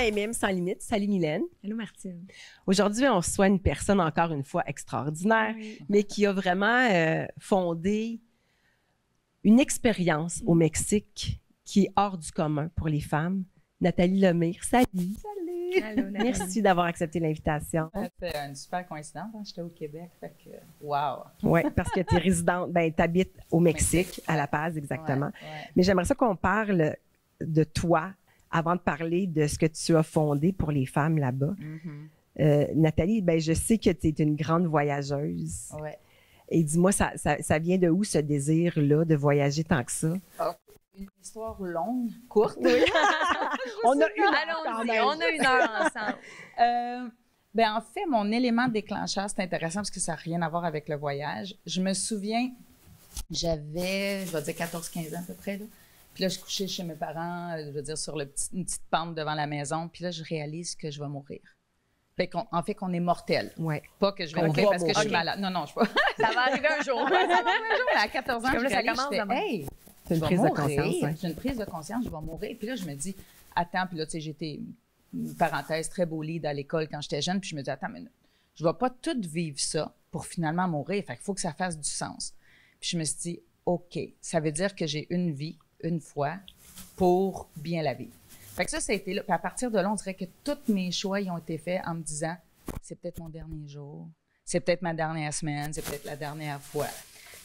à MM Sans Limite. Salut Mylène. Allô Martine. Aujourd'hui, on reçoit une personne encore une fois extraordinaire, mais qui a vraiment fondé une expérience au Mexique qui est hors du commun pour les femmes. Nathalie Lemire, salut. Salut. Allô Nathalie. Merci d'avoir accepté l'invitation. C'était une super coïncidence. Hein? J'étais au Québec, fait que wow. Oui, parce que tu es résidente, tu habites au Mexique, à La Paz exactement. Ouais. Mais j'aimerais ça qu'on parle de toi avant de parler de ce que tu as fondé pour les femmes là-bas. Nathalie, je sais que tu es une grande voyageuse. Ouais. Et dis-moi, ça vient de où ce désir-là de voyager tant que ça? Une histoire longue, courte. On a une heure quand Allons-y, même. on a une heure ensemble. En fait, mon élément déclencheur, c'est intéressant parce que ça n'a rien à voir avec le voyage. Je me souviens, j'avais, je vais dire 14-15 ans à peu près, là. Puis là, je couchais chez mes parents, je veux dire, sur une petite pente devant la maison. Puis là, je réalise que je vais mourir. En fait, qu'on est mortel. Ouais. Pas que je vais Qu'on mourir va parce que je suis mourir. malade. Non, je suis pas. Ça va arriver un jour. Ça va arriver un jour, à 14 ans, Comme je là, ça réalise, commence je fais, demain. hey, C'est une je vais prise de mourir. conscience. Ouais. J'ai une prise de conscience, je vais mourir. Puis là, je me dis, attends, puis là, tu sais, j'étais, une parenthèse, très beau lead à l'école quand j'étais jeune, puis je me dis, attends, mais je vais pas tout vivre ça pour finalement mourir. Fait qu'il faut que ça fasse du sens. Puis je me suis dit, OK, ça veut dire que j'ai une vie, une fois, pour bien la vivre. Fait que ça a été là. Puis à partir de là, on dirait que tous mes choix ils ont été faits en me disant, c'est peut-être mon dernier jour, c'est peut-être ma dernière semaine, c'est peut-être la dernière fois.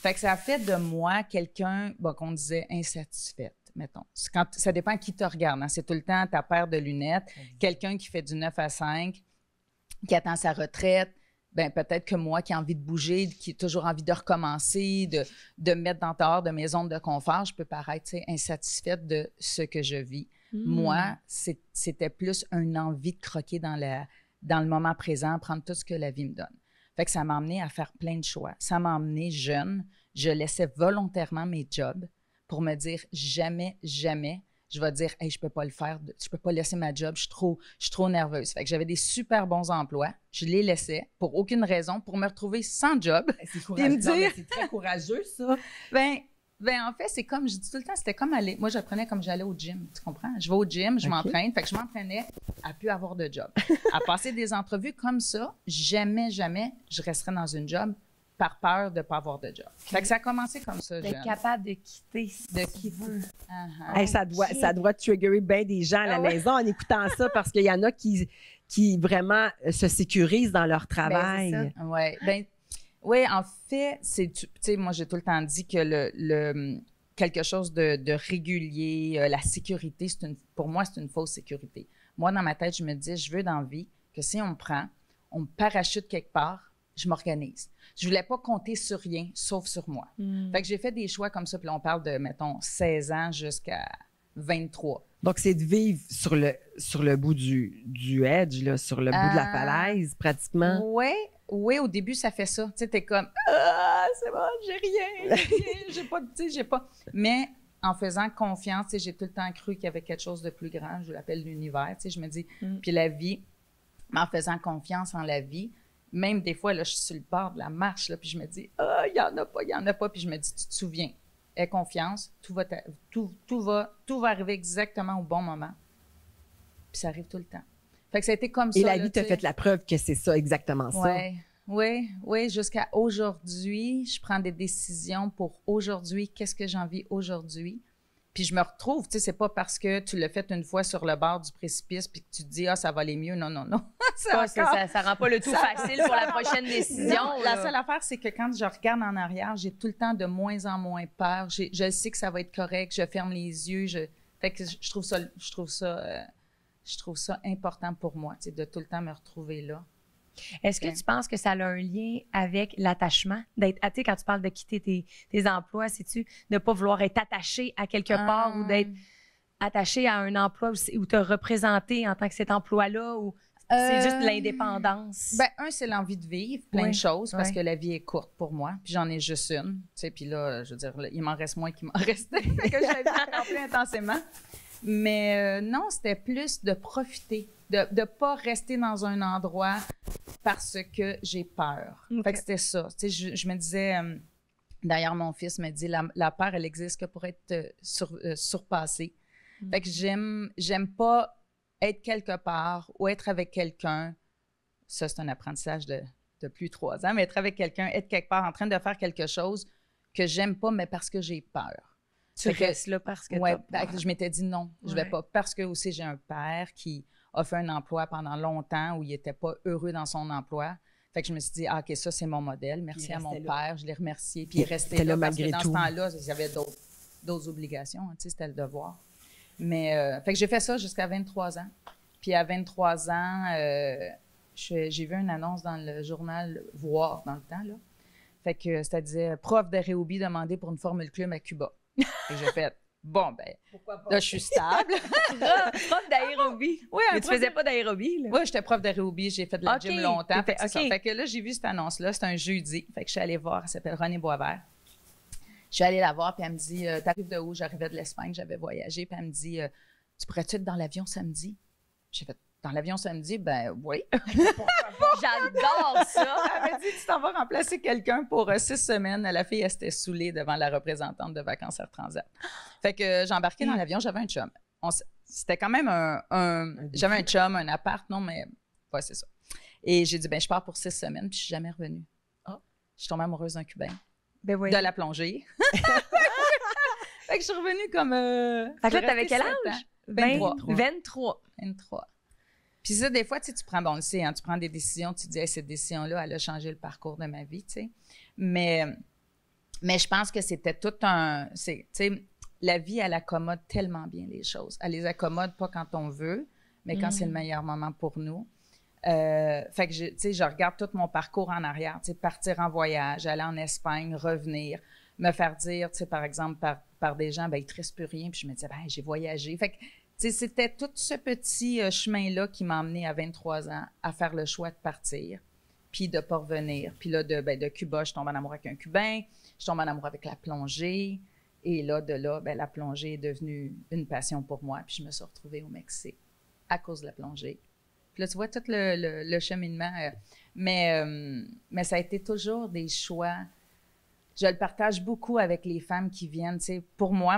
Fait que ça a fait de moi quelqu'un, qu'on disait insatisfaite, mettons. Ça dépend à qui te regarde. Hein. C'est tout le temps ta paire de lunettes, quelqu'un qui fait du 9 à 5, qui attend sa retraite. Peut-être que moi qui ai envie de bouger, qui ai toujours envie de recommencer, de me mettre dehors de mes zones de confort, je peux paraître insatisfaite de ce que je vis. Moi, c'était plus une envie de croquer dans le moment présent, prendre tout ce que la vie me donne. Fait que ça m'a amené à faire plein de choix. Ça m'a amené jeune. Je laissais volontairement mes jobs pour me dire jamais, jamais, je vais dire, hey, je peux pas le faire, je peux pas laisser ma job, je suis trop nerveuse. Fait que j'avais des super bons emplois, je les laissais pour aucune raison, pour me retrouver sans job. C'est courageux. C'est très courageux, ça. En fait, c'est comme, je dis tout le temps, c'était comme aller, moi j'apprenais comme j'allais au gym, tu comprends? Je vais au gym, je m'entraîne, fait que je m'entraînais à plus avoir de job. À passer des entrevues comme ça, jamais, jamais je resterais dans une job par peur de ne pas avoir de job. Fait que ça a commencé comme ça, jeune. D'être capable de quitter De qui veut. Hey, ça doit triggerer bien des gens à la maison en écoutant ça parce qu'il y en a qui vraiment se sécurisent dans leur travail. Oui, en fait, tu sais, moi, j'ai tout le temps dit que quelque chose de régulier, la sécurité, pour moi, c'est une fausse sécurité. Moi, dans ma tête, je me dis, je veux dans la vie que si on me prend, on me parachute quelque part, je m'organise. Je voulais pas compter sur rien, sauf sur moi. Fait que j'ai fait des choix comme ça, puis là, on parle de, mettons, 16 ans jusqu'à 23. Donc, c'est de vivre sur le bout du edge, là, sur le bout de la falaise, pratiquement. Oui, au début, ça fait ça. Tu sais, t'es comme, c'est bon, j'ai rien, j'ai pas. Mais en faisant confiance, tu sais, j'ai tout le temps cru qu'il y avait quelque chose de plus grand, je l'appelle l'univers, tu sais, je me dis, puis la vie, mais en faisant confiance en la vie, même des fois, là, je suis sur le bord de la marche, là, puis je me dis, il y en a pas, puis je me dis, tu te souviens, aie confiance, tout va arriver exactement au bon moment. Puis ça arrive tout le temps. Fait que ça a été comme ça. Et la vie t'a fait la preuve que c'est ça, exactement ça. Oui. Jusqu'à aujourd'hui, je prends des décisions pour aujourd'hui. Qu'est-ce que j'ai envie aujourd'hui? Puis je me retrouve, tu sais, c'est pas parce que tu l'as fait une fois sur le bord du précipice puis que tu te dis, ça va aller mieux. Non. Ça rend pas le tout facile pour la prochaine décision. Non, la seule affaire, c'est que quand je regarde en arrière, j'ai tout le temps de moins en moins peur. Je sais que ça va être correct, je ferme les yeux. Fait que je trouve ça important pour moi, tu sais, de tout le temps me retrouver là. Est-ce que tu penses que ça a un lien avec l'attachement? Tu sais, quand tu parles de quitter tes emplois, c'est-tu de ne pas vouloir être attaché à quelque part ou d'être attaché à un emploi ou te représenter en tant que cet emploi-là ou c'est juste l'indépendance? C'est l'envie de vivre plein de choses parce que la vie est courte pour moi. Puis j'en ai juste une. Tu sais, puis là, je veux dire, il m'en reste moins qu'il m'en restait. Fait que j'ai rempli intensément. Mais non, c'était plus de profiter, de ne pas rester dans un endroit parce que j'ai peur. Fait que c'était ça. Tu sais, je me disais, d'ailleurs, mon fils me dit, la peur, elle existe que pour être surpassée. Fait que j'aime pas être quelque part ou être avec quelqu'un, ça, c'est un apprentissage de plus de 3 ans, mais être avec quelqu'un, être quelque part en train de faire quelque chose que j'aime pas, mais parce que j'ai peur. Tu restes là parce que ouais, je m'étais dit non, je vais Ouais. pas. Parce que aussi, j'ai un père qui a fait un emploi pendant longtemps où il était pas heureux dans son emploi. Fait que je me suis dit, ah, OK, ça, c'est mon modèle. Merci à mon père. Je l'ai remercié. Puis il est resté là parce que dans ce temps-là, il y avait d'autres obligations. Tu sais, c'était le devoir. Mais, fait que j'ai fait ça jusqu'à 23 ans. Puis à 23 ans, j'ai vu une annonce dans le journal Voir, dans le temps, là. Fait que ça disait « Prof d'aérobie demandé pour une formule club à Cuba ». Et j'ai fait « Bon, ben, là, je suis stable. » Prof d'aérobie. Oui, mais tu faisais pas d'aérobie, là? Oui, j'étais prof d'aérobie. J'ai fait de la gym longtemps. Fait que, okay. fait que là, j'ai vu cette annonce-là. C'était un jeudi. Fait que je suis allée voir. Elle s'appelle Renée Boisvert. Je suis allée la voir, puis elle me dit « T'arrives de où? » J'arrivais de l'Espagne, j'avais voyagé. Puis elle me dit « Tu pourrais-tu être dans l'avion samedi? » J'ai fait « Dans l'avion samedi? » Ben oui. J'adore ça! Elle m'a dit « Tu t'en vas remplacer quelqu'un pour 6 semaines. » La fille, elle s'était saoulée devant la représentante de Vacances Air Transat. Fait que j'ai embarqué dans l'avion, j'avais un chum. C'était quand même j'avais un chum, un appart, non, mais ouais, c'est ça. Et j'ai dit, ben je pars pour 6 semaines, puis je suis jamais revenue. Je suis tombée amoureuse d'un Cubain. Ben oui. De la plongée. Fait que je suis revenue comme... fait que là, t'avais quel âge? 23. Puis ça, des fois, tu prends, bon, on le sait, hein, tu prends des décisions, tu te dis, hey, cette décision-là, elle a changé le parcours de ma vie, tu sais. Mais je pense que c'était tout tu sais, la vie, elle accommode tellement bien les choses. Elle les accommode pas quand on veut, mais quand c'est le meilleur moment pour nous. Fait que, tu sais, je regarde tout mon parcours en arrière, tu sais, partir en voyage, aller en Espagne, revenir, me faire dire, tu sais, par exemple, par des gens, ben il te reste plus rien, puis je me disais, ben j'ai voyagé. Fait que, tu sais, c'était tout ce petit chemin-là qui m'a emmené à 23 ans à faire le choix de partir, puis de pas revenir. Puis là, de Cuba, je tombe en amour avec un Cubain, je tombe en amour avec la plongée, et là, ben, la plongée est devenue une passion pour moi, puis je me suis retrouvée au Mexique à cause de la plongée. Puis là, tu vois tout le cheminement. Mais ça a été toujours des choix. Je le partage beaucoup avec les femmes qui viennent. Tu sais, pour moi,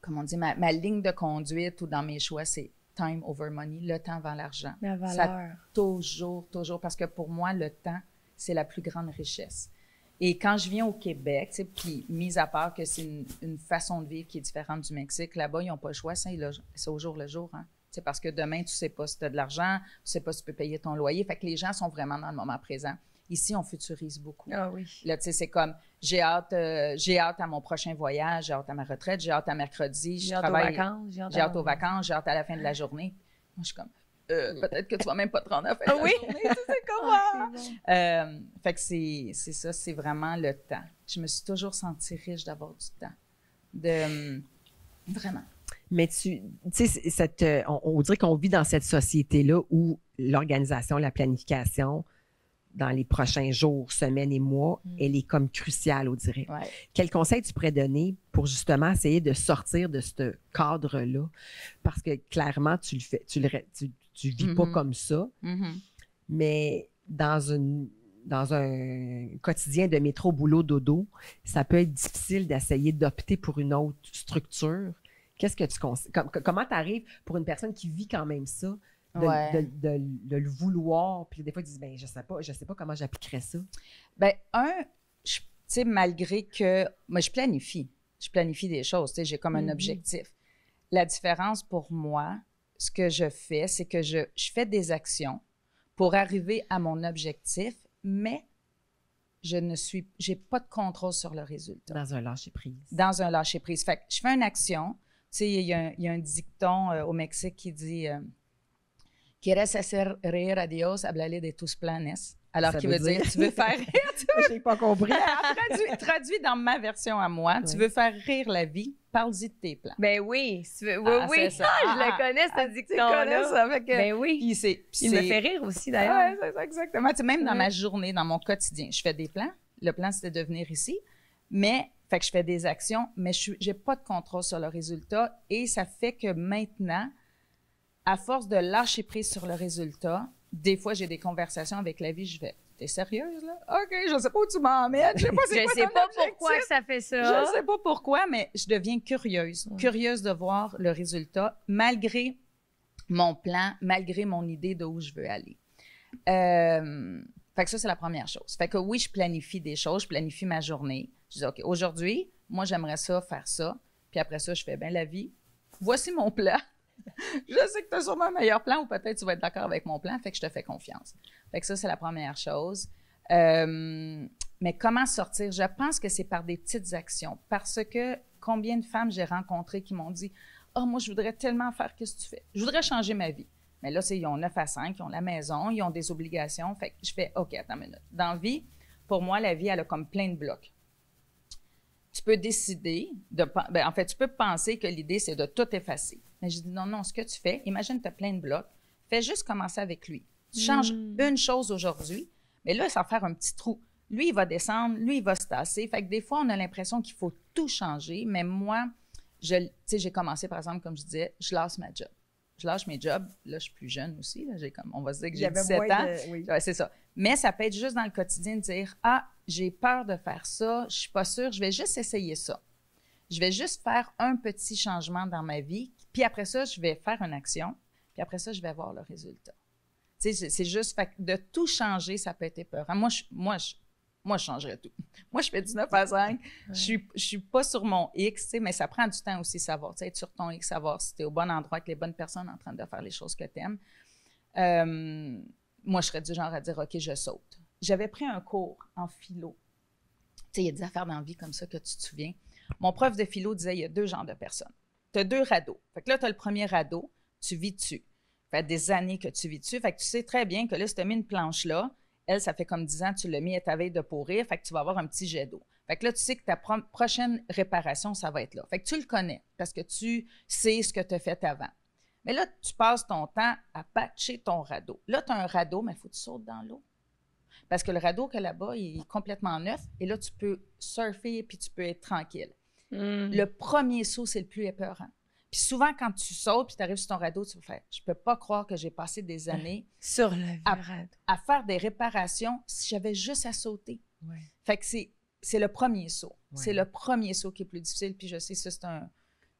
comment on dit, ma ligne de conduite ou dans mes choix, c'est time over money, le temps avant l'argent. La valeur. Ça, toujours, parce que pour moi, le temps, c'est la plus grande richesse. Et quand je viens au Québec, tu sais, puis mis à part que c'est une façon de vivre qui est différente du Mexique, là-bas, ils n'ont pas le choix, c'est au jour le jour, hein. C'est parce que demain, tu sais pas si tu as de l'argent, tu sais pas si tu peux payer ton loyer. Fait que les gens sont vraiment dans le moment présent. Ici, on futurise beaucoup. Ah oui. Là, tu sais, c'est comme, j'ai hâte à mon prochain voyage, j'ai hâte à ma retraite, j'ai hâte à mercredi, j'ai hâte aux vacances, j'ai hâte aux vacances, j'ai hâte à la fin de la journée. Moi, je suis comme, peut-être que tu vas même pas te rendre à la fin de la journée, tu sais comment. Fait que c'est ça, c'est vraiment le temps. Je me suis toujours sentie riche d'avoir du temps. Vraiment. Mais tu sais, on dirait qu'on vit dans cette société-là où l'organisation, la planification, dans les prochains jours, semaines et mois, elle est comme cruciale, on dirait. Ouais. Quel conseil tu pourrais donner pour justement essayer de sortir de ce cadre-là? Parce que clairement, tu vis pas comme ça, mais dans un quotidien de métro, boulot, dodo, ça peut être difficile d'essayer d'opter pour une autre structure. Qu'est-ce que tu conseilles? Comment tu arrives pour une personne qui vit quand même ça, de le vouloir, puis des fois, ils disent, ben je sais pas comment j'appliquerais ça. Ben tu sais, malgré que, moi, je planifie des choses, tu sais, j'ai comme un objectif. La différence pour moi, ce que je fais, c'est que je fais des actions pour arriver à mon objectif, mais j'ai pas de contrôle sur le résultat. Dans un lâcher-prise. Fait que je fais une action. Tu sais, il y a un dicton au Mexique qui dit Quieres hacer reír a Dios, háblale de tus planes. Alors, qui veut dire, tu veux faire rire. J'ai pas compris. Traduit dans ma version à moi, tu veux faire rire la vie, parle-y de tes plans. Ben oui, oui. C'est ça. Je le connais, ce dicton-là. Tu connais ça, fait que, ben oui. Il me fait rire aussi, d'ailleurs. Oui, c'est ça, exactement. Tu sais, même dans ma journée, dans mon quotidien, je fais des plans. Le plan, c'était de venir ici. Mais, fait que je fais des actions, mais j'ai pas de contrôle sur le résultat. Et ça fait que maintenant, à force de lâcher prise sur le résultat, des fois, j'ai des conversations avec la vie, je vais, t'es sérieuse, là? OK, je sais pas où tu m'emmènes, je sais pas je sais pas pourquoi que ça fait ça. Je sais pas pourquoi, mais je deviens curieuse de voir le résultat, malgré mon plan malgré mon idée de où je veux aller. Fait que ça, c'est la première chose. Fait que oui, je planifie des choses, je planifie ma journée. Je dis, OK, aujourd'hui, moi, j'aimerais ça, faire ça. Puis après ça, je fais, bien, la vie, voici mon plan. Je sais que tu as sûrement un meilleur plan ou peut-être tu vas être d'accord avec mon plan, fait que je te fais confiance. Fait que ça, c'est la première chose. Mais comment sortir? Je pense que c'est par des petites actions. Parce que combien de femmes j'ai rencontrées qui m'ont dit, « Ah, moi, je voudrais tellement faire ce que tu fais. Je voudrais changer ma vie. » Mais là, ils ont 9 à 5, ils ont la maison, ils ont des obligations. Fait que je fais, OK, attends une minute. Dans la vie, pour moi, la vie, elle a comme plein de blocs. Tu peux décider en fait, tu peux penser que l'idée, c'est de tout effacer. Mais je dis, non, ce que tu fais, imagine, tu as plein de blocs, fais juste commencer avec lui. Tu changes une chose aujourd'hui, mais là, ça va faire un petit trou. Lui, il va descendre, lui, il va se tasser. Fait que des fois, on a l'impression qu'il faut tout changer, mais moi, j'ai commencé, par exemple, comme je disais, je lâche ma job. Je lâche mes jobs. Là, je suis plus jeune aussi. Là, on va se dire que j'ai 17 ans. Oui. Ouais, c'est ça. Mais ça peut être juste dans le quotidien de dire, « Ah, j'ai peur de faire ça. Je suis pas sûre. Je vais juste essayer ça. Je vais juste faire un petit changement dans ma vie. Puis après ça, je vais faire une action. Puis après ça, je vais voir le résultat. » Tu sais, c'est juste de tout changer, ça peut être épeurant. Moi, je changerais tout. Moi, je fais du 9 à 5. Ouais. Je suis pas sur mon X, tu sais, mais ça prend du temps aussi, savoir. Tu sais, être sur ton X, savoir si tu es au bon endroit avec les bonnes personnes en train de faire les choses que tu aimes. Moi, je serais du genre à dire, OK, je saute. J'avais pris un cours en philo. Tu sais, il y a des affaires dans la vie comme ça que tu te souviens. Mon prof de philo disait, il y a 2 genres de personnes. Tu as 2 radeaux. Fait que là, tu as le premier radeau, tu vis dessus. Ça fait des années que tu vis dessus. Fait que tu sais très bien que là, si tu as mis une planche là, elle, ça fait comme 10 ans que tu l'as mis à ta veille de pourrir, fait que tu vas avoir un petit jet d'eau. Fait que là, tu sais que ta prochaine réparation, ça va être là. Fait que tu le connais parce que tu sais ce que tu as fait avant. Mais là, tu passes ton temps à patcher ton radeau. Là, tu as un radeau, mais il faut que tu sautes dans l'eau. Parce que le radeau que là-bas, il est complètement neuf et là, tu peux surfer puis tu peux être tranquille. Le premier saut, c'est le plus épeurant. Puis souvent, quand tu sautes puis tu arrives sur ton radeau, tu vas faire « Je peux pas croire que j'ai passé des années sur le radeau à faire des réparations si j'avais juste à sauter. Ouais. » Fait que c'est le premier saut. Ouais. C'est le premier saut qui est plus difficile. Puis je sais, ça, c'est un...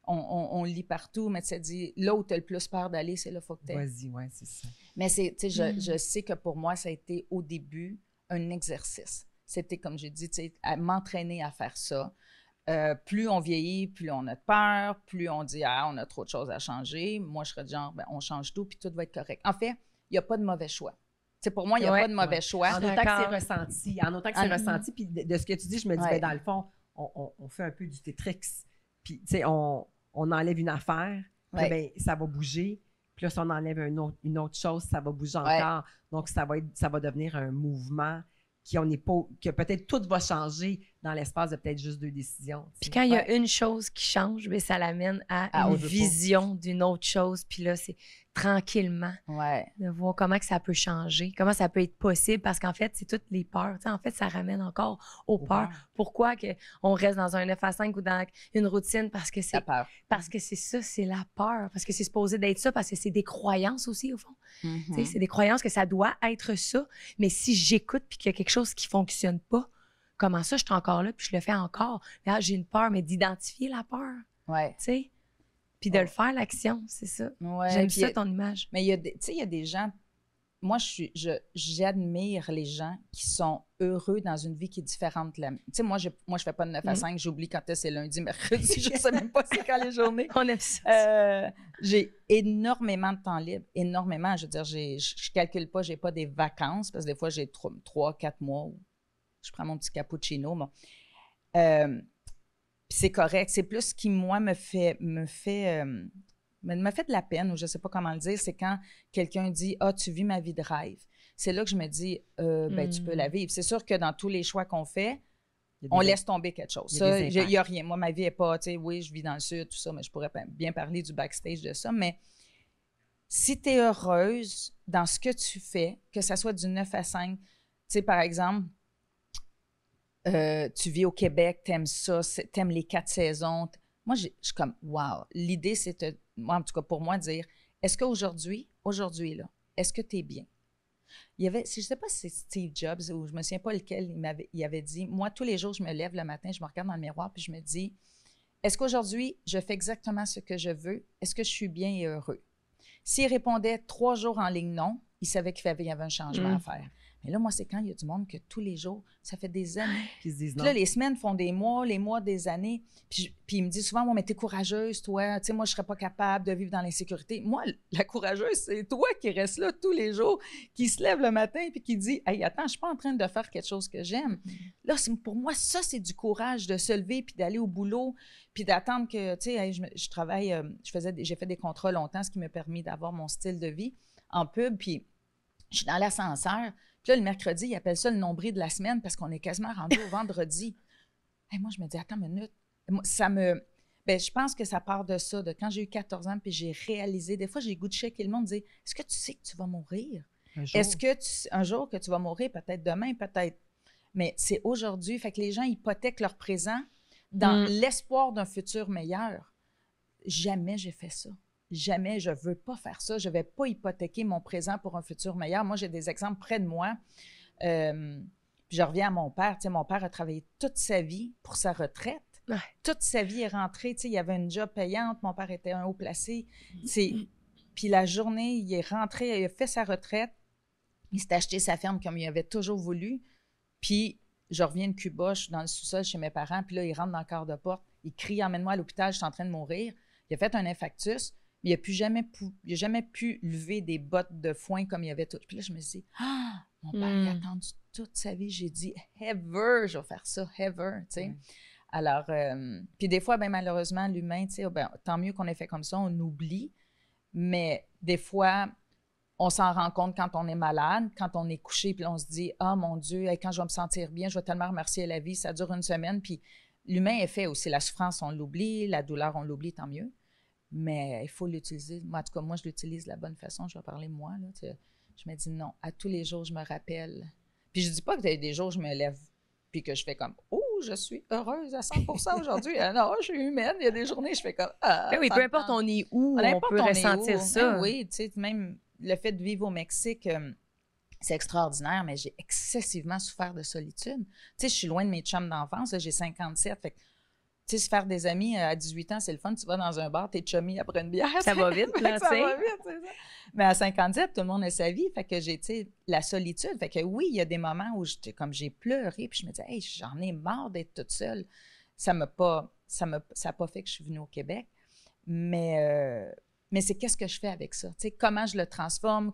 On le lit partout, mais tu sais, dit, là où tu as le plus peur d'aller, c'est là qu'il faut que tu ailles. Vas-y, oui, c'est ça. Mais tu sais, je sais que pour moi, ça a été au début un exercice. C'était, comme j'ai dit, tu sais, à m'entraîner à faire ça. Plus on vieillit, plus on a peur, plus on dit « Ah, on a trop de choses à changer. » Moi, je serais du genre, on change tout, puis tout va être correct. En fait, il n'y a pas de mauvais choix. T'sais, pour moi, il n'y a pas de mauvais choix. En autant que c'est ressenti. En autant que c'est ressenti, puis de ce que tu dis, je me dis, dans le fond, on fait un peu du Tetris. Puis, tu sais, on enlève une affaire, puis ben, ça va bouger. Puis là, si on enlève une autre chose, ça va bouger encore. Donc, ça va devenir un mouvement que peut-être tout va changer dans l'espace de peut-être juste 2 décisions. Puis quand il y a une chose qui change, bien, ça l'amène à une vision d'une autre chose. Puis là, c'est tranquillement de voir comment que ça peut changer, comment ça peut être possible, parce qu'en fait, c'est toutes les peurs. Tu sais, en fait, ça ramène encore aux peurs. Pourquoi on reste dans un 9 à 5 ou dans une routine? Parce que c'est la peur. Parce que c'est ça, c'est la peur. Parce que c'est supposé d'être ça, parce que c'est des croyances aussi, au fond. Tu sais, c'est des croyances que ça doit être ça. Mais si j'écoute puis qu'il y a quelque chose qui fonctionne pas, comment ça, je suis encore là puis je le fais encore? Là, j'ai une peur, mais d'identifier la peur. Tu sais? Puis de le faire, l'action, c'est ça. J'aime ça, ton image. Mais il y a des gens... Moi, j'admire les gens qui sont heureux dans une vie qui est différente de la mienne. Tu sais, moi, je fais pas de 9 à 5. J'oublie quand c'est lundi, mercredi. Je sais même pas c'est quand les journées. On aime ça. J'ai énormément de temps libre. Énormément. Je veux dire, je calcule pas, j'ai pas des vacances parce que des fois, j'ai 3, 4 mois où je prends mon petit cappuccino. Bon. C'est correct. C'est plus ce qui, moi, me fait de la peine, ou je ne sais pas comment le dire, c'est quand quelqu'un dit « Ah, tu vis ma vie de rêve ». C'est là que je me dis ben, tu peux la vivre. C'est sûr que dans tous les choix qu'on fait, on laisse tomber quelque chose. Il n'y a rien. Moi, ma vie n'est pas, tu sais, oui, je vis dans le sud, tout ça, mais je pourrais bien parler du backstage de ça. Mais si tu es heureuse dans ce que tu fais, que ça soit du 9 à 5, tu sais, par exemple, tu vis au Québec, t'aimes ça, t'aimes les 4 saisons. Moi, je suis comme, wow. L'idée, c'est, moi, en tout cas pour moi, dire, est-ce qu'aujourd'hui, là, est-ce que tu es bien? Il y avait, je ne sais pas si c'est Steve Jobs ou je ne me souviens pas lequel, il avait dit, moi, tous les jours, je me lève le matin, je me regarde dans le miroir, puis je me dis, est-ce qu'aujourd'hui, je fais exactement ce que je veux? Est-ce que je suis bien et heureux? S'il répondait 3 jours en ligne non, il savait qu'il y avait un changement à faire. Mais là, moi, c'est quand il y a du monde que tous les jours, ça fait des années. Qui se disent Puis non. là, les semaines font des mois, les mois des années. Puis il me dit souvent, moi, mais t'es courageuse, toi. Tu sais, moi, je serais pas capable de vivre dans l'insécurité. Moi, la courageuse, c'est toi qui reste là tous les jours, qui se lève le matin puis qui dit, hey, attends, je suis pas en train de faire quelque chose que j'aime. Là, pour moi, ça, c'est du courage de se lever puis d'aller au boulot puis d'attendre que, tu sais, hey, je travaille, j'ai fait des contrats longtemps, ce qui m'a permis d'avoir mon style de vie en pub. Puis je suis dans l'ascenseur. Puis là, le mercredi, ils appellent ça le nombril de la semaine parce qu'on est quasiment rendu au vendredi. Et moi, je me dis, attends une minute. Moi, je pense que ça part de ça, de quand j'ai eu 14 ans, puis j'ai réalisé, des fois, j'ai le goût de checker le monde, dire, est-ce que tu sais que tu vas mourir? Est-ce que un jour que tu vas mourir, peut-être demain, peut-être. Mais c'est aujourd'hui. Fait que les gens hypothèquent leur présent dans l'espoir d'un futur meilleur. Jamais j'ai fait ça. Jamais, je ne veux pas faire ça. Je ne vais pas hypothéquer mon présent pour un futur meilleur. Moi, j'ai des exemples près de moi. Puis je reviens à mon père. Tu sais, mon père a travaillé toute sa vie pour sa retraite. Ouais. Toute sa vie est rentrée. Tu sais, il y avait une job payante. Mon père était un haut placé. Puis la journée, il est rentré, il a fait sa retraite. Il s'est acheté sa ferme comme il avait toujours voulu. Puis je reviens de Cuba, je suis dans le sous-sol chez mes parents. Puis là, il rentre dans le corps de porte. Il crie « Emmène-moi à l'hôpital, je suis en train de mourir ». Il a fait un infarctus. Mais il n'a jamais pu lever des bottes de foin comme il avait tout. Puis là, je me suis dit, mon père, il a attendu toute sa vie. J'ai dit, ever, je vais faire ça, ever, tu sais. Alors, puis des fois, ben, malheureusement, l'humain, tu sais, tant mieux qu'on ait fait comme ça, on oublie. Mais des fois, on s'en rend compte quand on est malade, quand on est couché, puis on se dit, mon Dieu, quand je vais me sentir bien, je vais tellement remercier la vie, ça dure une semaine. Puis l'humain est fait aussi. La souffrance, on l'oublie, la douleur, on l'oublie, tant mieux. Mais il faut l'utiliser. En tout cas, moi, je l'utilise de la bonne façon. Je vais parler de moi. Là, je me dis non. À tous les jours, je me rappelle. Puis je dis pas que des jours, je me lève puis que je fais comme « Oh, je suis heureuse à 100% aujourd'hui. » Non, je suis humaine. Il y a des journées, je fais comme « Ah, oui, peu importe on est où, on peut ressentir ça. Oui, tu sais, même le fait de vivre au Mexique, c'est extraordinaire, mais j'ai excessivement souffert de solitude. Tu sais, je suis loin de mes chums d'enfance. Là, j'ai 57, fait que tu sais, se faire des amis à 18 ans, c'est le fun. Tu vas dans un bar, t'es chummy après une bière. Ça va vite, là, tu sais. Ça va vite, c'est ça. Mais à 57, tout le monde a sa vie. Fait que j'ai, tu sais, la solitude. Fait que oui, il y a des moments où j'ai pleuré, puis je me disais, hey, j'en ai marre d'être toute seule. Ça n'a pas fait que je suis venue au Québec. Mais c'est qu'est-ce que je fais avec ça? Tu sais, comment je le transforme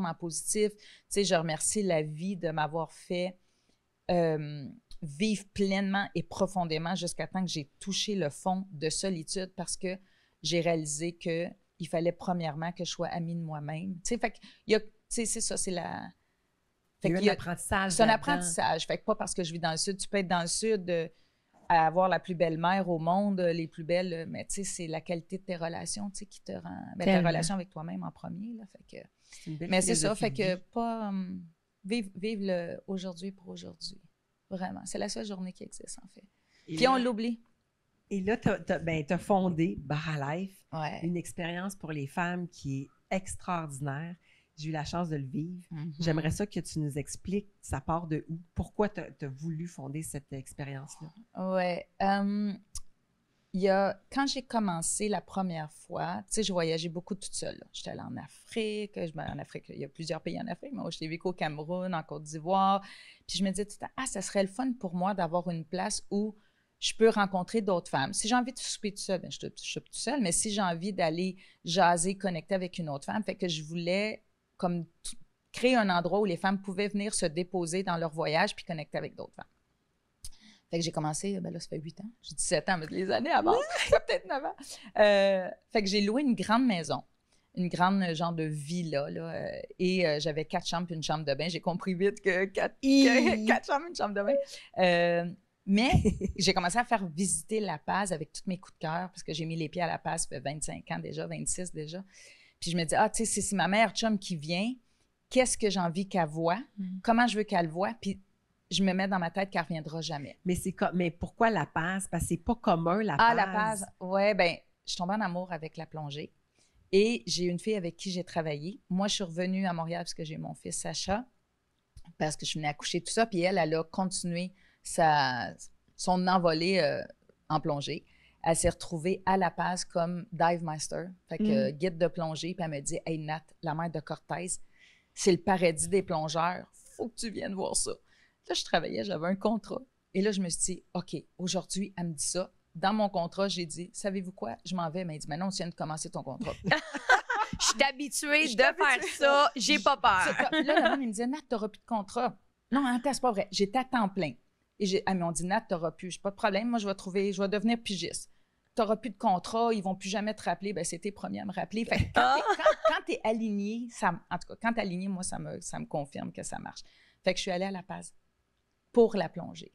en positif. Tu sais, je remercie la vie de m'avoir fait vivre pleinement et profondément jusqu'à temps que j'ai touché le fond de solitude parce que j'ai réalisé qu'il fallait premièrement que je sois amie de moi-même. Tu sais, fait que, c'est ça, c'est la... Fait il y a un apprentissage. C'est un apprentissage. Fait que pas parce que je vis dans le Sud, tu peux être dans le Sud, à avoir la plus belle mère au monde, les plus belles, mais tu sais, c'est la qualité de tes relations, tu sais, qui te rend... tes relations avec toi-même en premier, là, fait que... Mais c'est ça, fait que pas... vivre le aujourd'hui pour aujourd'hui. Vraiment. C'est la seule journée qui existe, en fait. Puis là, on l'oublie. Et là, tu as fondé Bara Life, ouais. Une expérience pour les femmes qui est extraordinaire. J'ai eu la chance de le vivre. J'aimerais ça que tu nous expliques, ça part de où? Pourquoi tu as voulu fonder cette expérience-là? Oui. Quand j'ai commencé la première fois, tu sais, je voyageais beaucoup toute seule. J'étais allée en Afrique. En Afrique, il y a plusieurs pays en Afrique, mais moi, j'étais vécu au Cameroun, en Côte d'Ivoire. Puis je me disais tout le temps, ça serait le fun pour moi d'avoir une place où je peux rencontrer d'autres femmes. Si j'ai envie de souper tout seul, je soupe tout seul, mais si j'ai envie d'aller jaser, connecter avec une autre femme, fait que je voulais comme créer un endroit où les femmes pouvaient venir se déposer dans leur voyage puis connecter avec d'autres femmes. Fait que j'ai commencé, là, ça fait 8 ans. J'ai 17 ans, mais les années avant, ça fait peut-être 9 ans. Fait que j'ai loué une grande maison, une grande genre de villa, là, et j'avais 4 chambres puis une chambre de bain. J'ai compris vite que 4 chambres, une chambre de bain. Mais j'ai commencé à faire visiter La Paz avec tous mes coups de cœur, parce que j'ai mis les pieds à La Paz, ça fait 25 ans déjà, 26 déjà. Puis je me dis, tu sais, c'est ma mère chum qui vient, qu'est-ce que j'ai envie qu'elle voie? Comment je veux qu'elle voie? Puis je me mets dans ma tête qu'elle ne reviendra jamais. Mais pourquoi La Paz? Parce que c'est pas commun, La Paz. La Paz, oui, bien, je suis tombée en amour avec la plongée. Et j'ai une fille avec qui j'ai travaillé. Moi, je suis revenue à Montréal parce que j'ai mon fils Sacha, parce que je venais accoucher, tout ça. Puis elle a continué son envolée en plongée. elle s'est retrouvée à La Paz comme dive master, fait que guide de plongée, puis elle me dit « Hey Nat, la mer de Cortez, c'est le paradis des plongeurs, faut que tu viennes voir ça. » Là, je travaillais, j'avais un contrat. Et là, je me suis dit « OK, aujourd'hui, elle me dit ça. » Dans mon contrat, j'ai dit « Savez-vous quoi? Je m'en vais. » Elle m'a dit « Maintenant, tu viens de commencer ton contrat. » Je suis habituée de faire ça, j'ai pas peur. Là, le monde, il me disait « Nat, t'auras plus de contrat. » Non, attends, c'est pas vrai. J'étais à temps plein. Et elles m'ont dit, Nat, t'auras plus. J'ai pas de problème. Moi, je vais devenir pigiste. T'auras plus de contrat. Ils vont plus jamais te rappeler. Ben, c'était premier à me rappeler. Fait que quand t'es aligné, en tout cas, quand t'es aligné, moi, ça me confirme que ça marche. Fait que je suis allée à La Paz pour la plongée.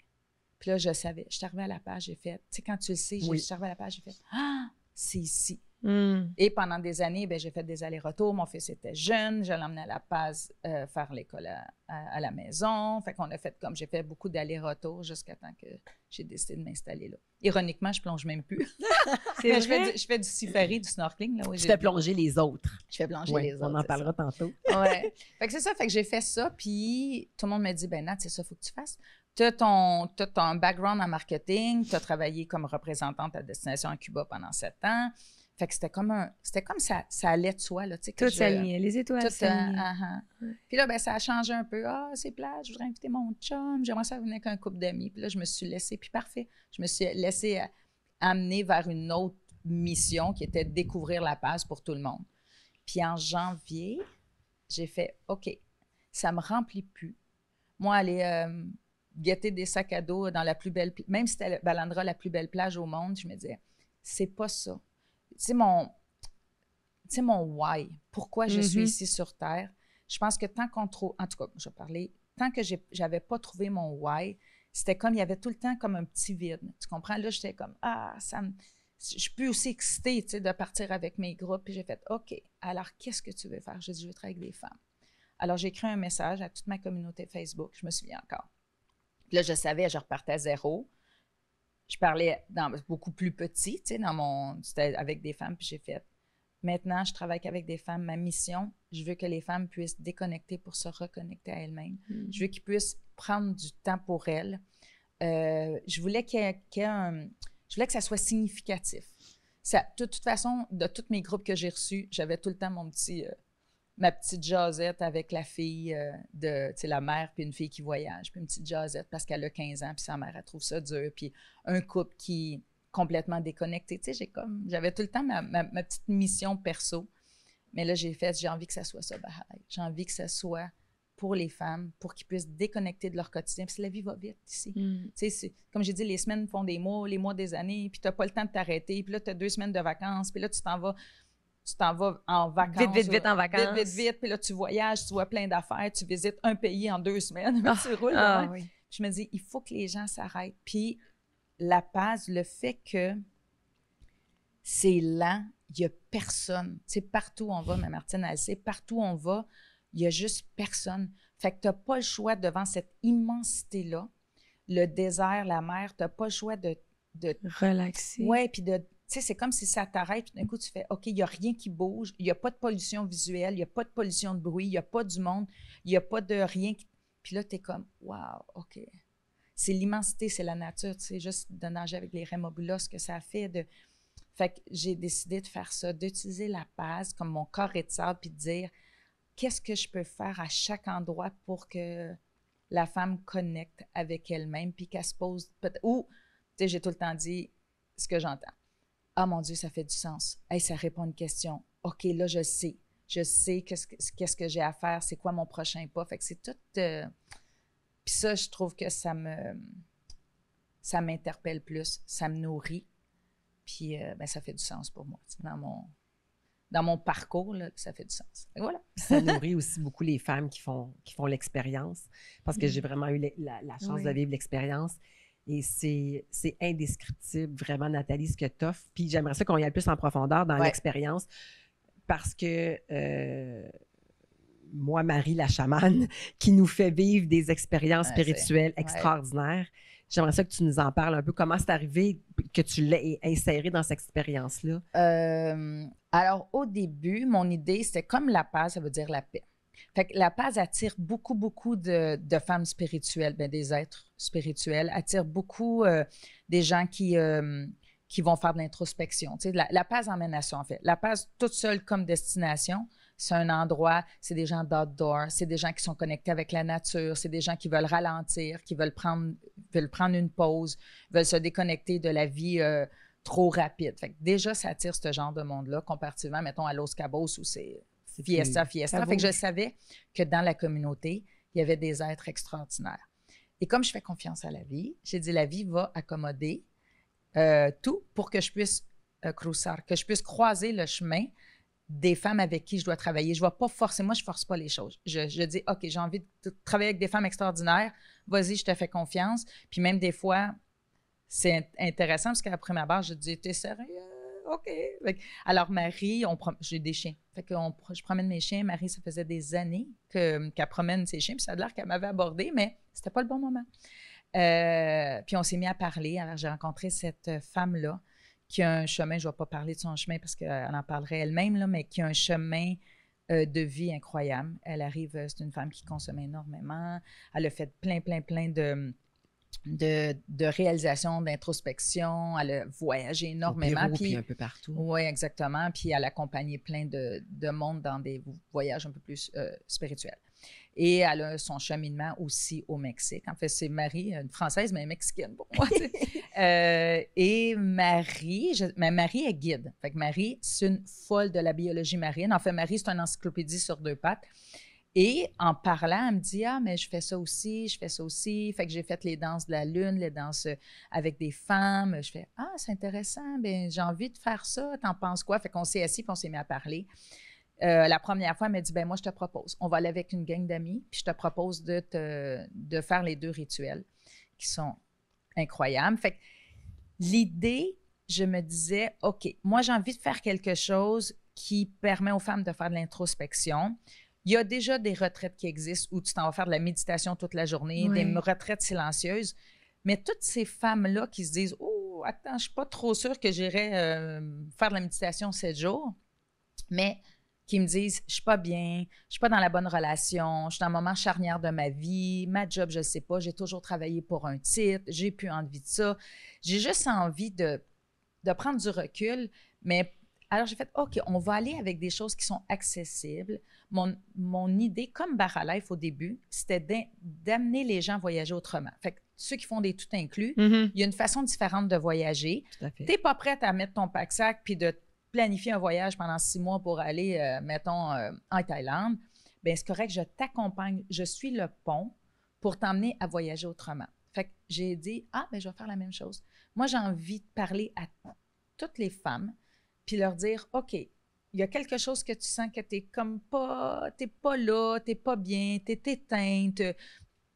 Puis là, je savais. Je suis arrivée à La Paz, j'ai fait, tu sais, quand tu le sais, je suis arrivée à La Paz, j'ai fait, c'est ici. Et pendant des années, ben, j'ai fait des allers-retours. Mon fils était jeune. Je l'emmenais à La Paz faire l'école à la maison. Fait qu'on a fait j'ai fait beaucoup d'allers-retours jusqu'à temps que j'ai décidé de m'installer là. Ironiquement, je plonge même plus. C'est vrai? Je fais du safari, du snorkeling. Là, je fais plonger les autres. Je fais plonger les autres. On en parlera tantôt. Ouais. Fait que c'est ça. Fait que j'ai fait ça. Puis tout le monde m'a dit, ben Nat, c'est ça, il faut que tu fasses. Tu as ton background en marketing. Tu as travaillé comme représentante à destination à Cuba pendant 7 ans. Fait que c'était comme ça allait de soi. Là, tout s'alignait, les étoiles s'alignaient. Puis là, ben, ça a changé un peu. C'est plate, je voudrais inviter mon chum. J'aimerais ça venir avec un couple d'amis. Puis là, je me suis laissée, puis parfait. Je me suis laissée amener vers une autre mission qui était de découvrir La Paz pour tout le monde. Puis en janvier, j'ai fait OK, ça me remplit plus. Moi, aller guetter des sacs à dos dans la plus belle, même si c'était Balandra, la plus belle plage au monde, je me disais, c'est pas ça. C'est mon why. Pourquoi je suis ici sur Terre? Je pense que tant qu'on trouve... En tout cas, je vais parler... Tant que j'avais pas trouvé mon why, c'était comme... Il y avait tout le temps comme un petit vide. Tu comprends? Là, j'étais comme... Je suis plus aussi excitée, tu sais, de partir avec mes groupes. Puis j'ai fait, OK, alors qu'est-ce que tu veux faire? J'ai dit, je veux travailler avec des femmes. Alors, j'ai écrit un message à toute ma communauté Facebook. Je me souviens encore. Puis là, je savais, je repartais à zéro. Je parlais beaucoup plus petit, tu sais, c'était avec des femmes, puis j'ai fait, maintenant, je travaille qu'avec des femmes. Ma mission, je veux que les femmes puissent déconnecter pour se reconnecter à elles-mêmes. Je veux qu'ils puissent prendre du temps pour elles. Je voulais je voulais que ça soit significatif. De toute façon, de tous mes groupes que j'ai reçus, j'avais tout le temps ma petite jasette avec la fille tu sais, la mère puis une fille qui voyage, puis une petite jasette parce qu'elle a 15 ans puis sa mère, elle trouve ça dur, puis un couple qui est complètement déconnecté. Tu sais, j'avais tout le temps ma petite mission perso, mais là, j'ai envie que ça soit ça, Baha'i. J'ai envie que ça soit pour les femmes, pour qu'ils puissent déconnecter de leur quotidien, parce que la vie va vite ici. Tu sais, comme j'ai dit, les semaines font des mois, les mois des années, puis tu n'as pas le temps de t'arrêter, puis là, tu as 2 semaines de vacances, puis là, tu t'en vas en vacances. Vite en vacances. Vite. Puis là, tu voyages, tu vois plein d'affaires, tu visites un pays en 2 semaines. Tu roules. Oui. Je me dis, il faut que les gens s'arrêtent. Puis La Paz, le fait que c'est lent, il n'y a personne. Tu sais, partout où on va, ma Martine, elle sait, partout où on va, il n'y a juste personne. Fait que tu n'as pas le choix devant cette immensité-là, le désert, la mer, tu n'as pas le choix de relaxer. Oui, puis tu sais, c'est comme si ça t'arrête, puis d'un coup, tu fais, OK, il n'y a rien qui bouge, il n'y a pas de pollution visuelle, il n'y a pas de pollution de bruit, il n'y a pas du monde, il n'y a pas de rien. Puis là, tu es comme, wow, OK. C'est l'immensité, c'est la nature, tu sais, juste de nager avec les Remobulas, ce que ça fait. Fait que j'ai décidé de faire ça, d'utiliser La Paz comme mon carré de sable, puis de dire, qu'est-ce que je peux faire à chaque endroit pour que la femme connecte avec elle-même, puis qu'elle se pose, ou, tu sais, j'ai tout le temps dit ce que j'entends. Ah, mon Dieu, ça fait du sens. Hey, ça répond à une question. OK, là, je sais. Je sais qu'est-ce que j'ai à faire, c'est quoi mon prochain pas. Fait que c'est tout... Puis ça, je trouve que ça m'interpelle plus, ça me nourrit. Puis ben, ça fait du sens pour moi. Dans mon parcours, là, ça fait du sens. Et voilà. Ça nourrit aussi beaucoup les femmes qui font l'expérience. Parce que j'ai vraiment eu la chance de vivre l'expérience. Et c'est indescriptible, vraiment, Nathalie, ce que tu offres. Puis j'aimerais ça qu'on y aille plus en profondeur dans l'expérience parce que moi, Marie, la chamane, qui nous fait vivve des expériences spirituelles extraordinaires, j'aimerais ça que tu nous en parles un peu. Comment c'est arrivé que tu l'aies inséré dans cette expérience-là? Alors, au début, mon idée, c'était comme La Paz, ça veut dire la paix. Fait que La Paz attire beaucoup, beaucoup de femmes spirituelles, des êtres spirituels, attire beaucoup des gens qui qui vont faire de l'introspection. Tu sais, la Paz emmène à ça, en fait. La Paz, toute seule comme destination, c'est un endroit, c'est des gens d'outdoor, c'est des gens qui sont connectés avec la nature, c'est des gens qui veulent ralentir, qui veulent prendre une pause, veulent se déconnecter de la vie trop rapide. Fait que déjà, ça attire ce genre de monde-là, comparativement, mettons, à Los Cabos, où c'est fiesta. Fait que je savais que dans la communauté, il y avait des êtres extraordinaires. Et comme je fais confiance à la vie, j'ai dit, la vie va accommoder tout pour que je puisse cruzar, que je puisse croiser le chemin des femmes avec qui je dois travailler. Je ne vais pas forcer, moi, je ne force pas les choses. Je dis, OK, j'ai envie de travailler avec des femmes extraordinaires, vas-y, je te fais confiance. Puis même des fois, c'est intéressant parce qu'à première barre, je dis, t'es sérieux? OK. Alors, Marie, j'ai des chiens. Fait que je promène mes chiens. Marie, ça faisait des années qu'elle promène ses chiens, puis ça a l'air qu'elle m'avait abordé, mais c'était pas le bon moment. Puis on s'est mis à parler. Alors, j'ai rencontré cette femme-là qui a un chemin, je ne vais pas parler de son chemin parce qu'elle en parlerait elle-même, là, mais qui a un chemin de vie incroyable. Elle arrive, c'est une femme qui consomme énormément. Elle a fait plein de réalisations, d'introspection. Elle a voyagé énormément. Puis un peu partout. Oui, exactement. Puis elle a accompagné plein de monde dans des voyages un peu plus spirituels. Et elle a son cheminement aussi au Mexique. En fait, c'est Marie, une Française, mais mexicaine pour moi. Et Marie, Marie est guide. Fait que Marie, c'est une folle de la biologie marine. En fait, Marie, c'est une encyclopédie sur 2 pattes. Et en parlant, elle me dit « Ah, mais je fais ça aussi, je fais ça aussi. » Fait que j'ai fait les danses de la lune, les danses avec des femmes. Je fais « Ah, c'est intéressant, bien, j'ai envie de faire ça. T'en penses quoi? » Fait qu'on s'est assis puis on s'est mis à parler. La première fois, elle m'a dit « Ben moi, je te propose. On va aller avec une gang d'amis, puis je te propose de faire les 2 rituels qui sont incroyables. » Fait que l'idée, je me disais « OK, moi, j'ai envie de faire quelque chose qui permet aux femmes de faire de l'introspection. » Il y a déjà des retraites qui existent où tu t'en vas faire de la méditation toute la journée, des retraites silencieuses. Mais toutes ces femmes-là qui se disent « Oh, attends, je ne suis pas trop sûre que j'irai faire de la méditation 7 jours. » Mais qui me disent « Je ne suis pas bien, je ne suis pas dans la bonne relation, je suis dans un moment charnière de ma vie, ma job, je ne sais pas, j'ai toujours travaillé pour un titre, j'ai plus envie de ça. J'ai juste envie de prendre du recul, mais... » Alors, j'ai fait, OK, on va aller avec des choses qui sont accessibles. Mon idée, comme Barra Life au début, c'était d'amener les gens à voyager autrement. Fait que ceux qui font des tout inclus, il y a une façon différente de voyager. Tu n'es pas prête à mettre ton pack-sac puis de planifier un voyage pendant 6 mois pour aller, mettons, en Thaïlande. Bien, c'est correct, je t'accompagne. Je suis le pont pour t'emmener à voyager autrement. Fait que j'ai dit, bien, je vais faire la même chose. Moi, j'ai envie de parler à toutes les femmes puis leur dire, OK, il y a quelque chose que tu sens que t'es pas là, t'es pas bien, t'es éteinte,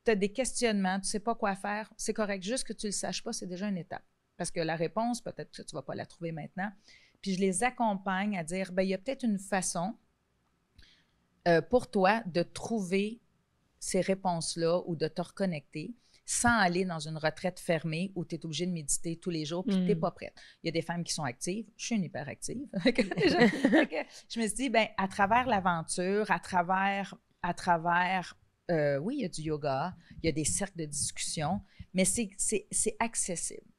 t'as des questionnements, tu sais pas quoi faire, c'est correct. Juste que tu le saches pas, c'est déjà une étape. Parce que la réponse, peut-être que tu vas pas la trouver maintenant. Puis je les accompagne à dire, bien, il y a peut-être une façon pour toi de trouver ces réponses-là ou de te reconnecter sans aller dans une retraite fermée où tu es obligé de méditer tous les jours puis tu n'es pas prête. Il y a des femmes qui sont actives. Je suis une hyperactive. Je me suis dit, bien, à travers l'aventure, à travers oui, il y a du yoga, il y a des cercles de discussion, mais c'est accessible.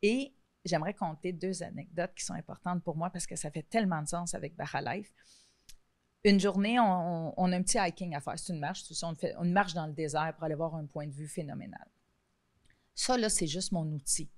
Et j'aimerais compter 2 anecdotes qui sont importantes pour moi parce que ça fait tellement de sens avec Barra Life. Une journée, on a un petit hiking à faire. C'est une marche. On fait une marche dans le désert pour aller voir un point de vue phénoménal. Ça, là, c'est juste mon outil.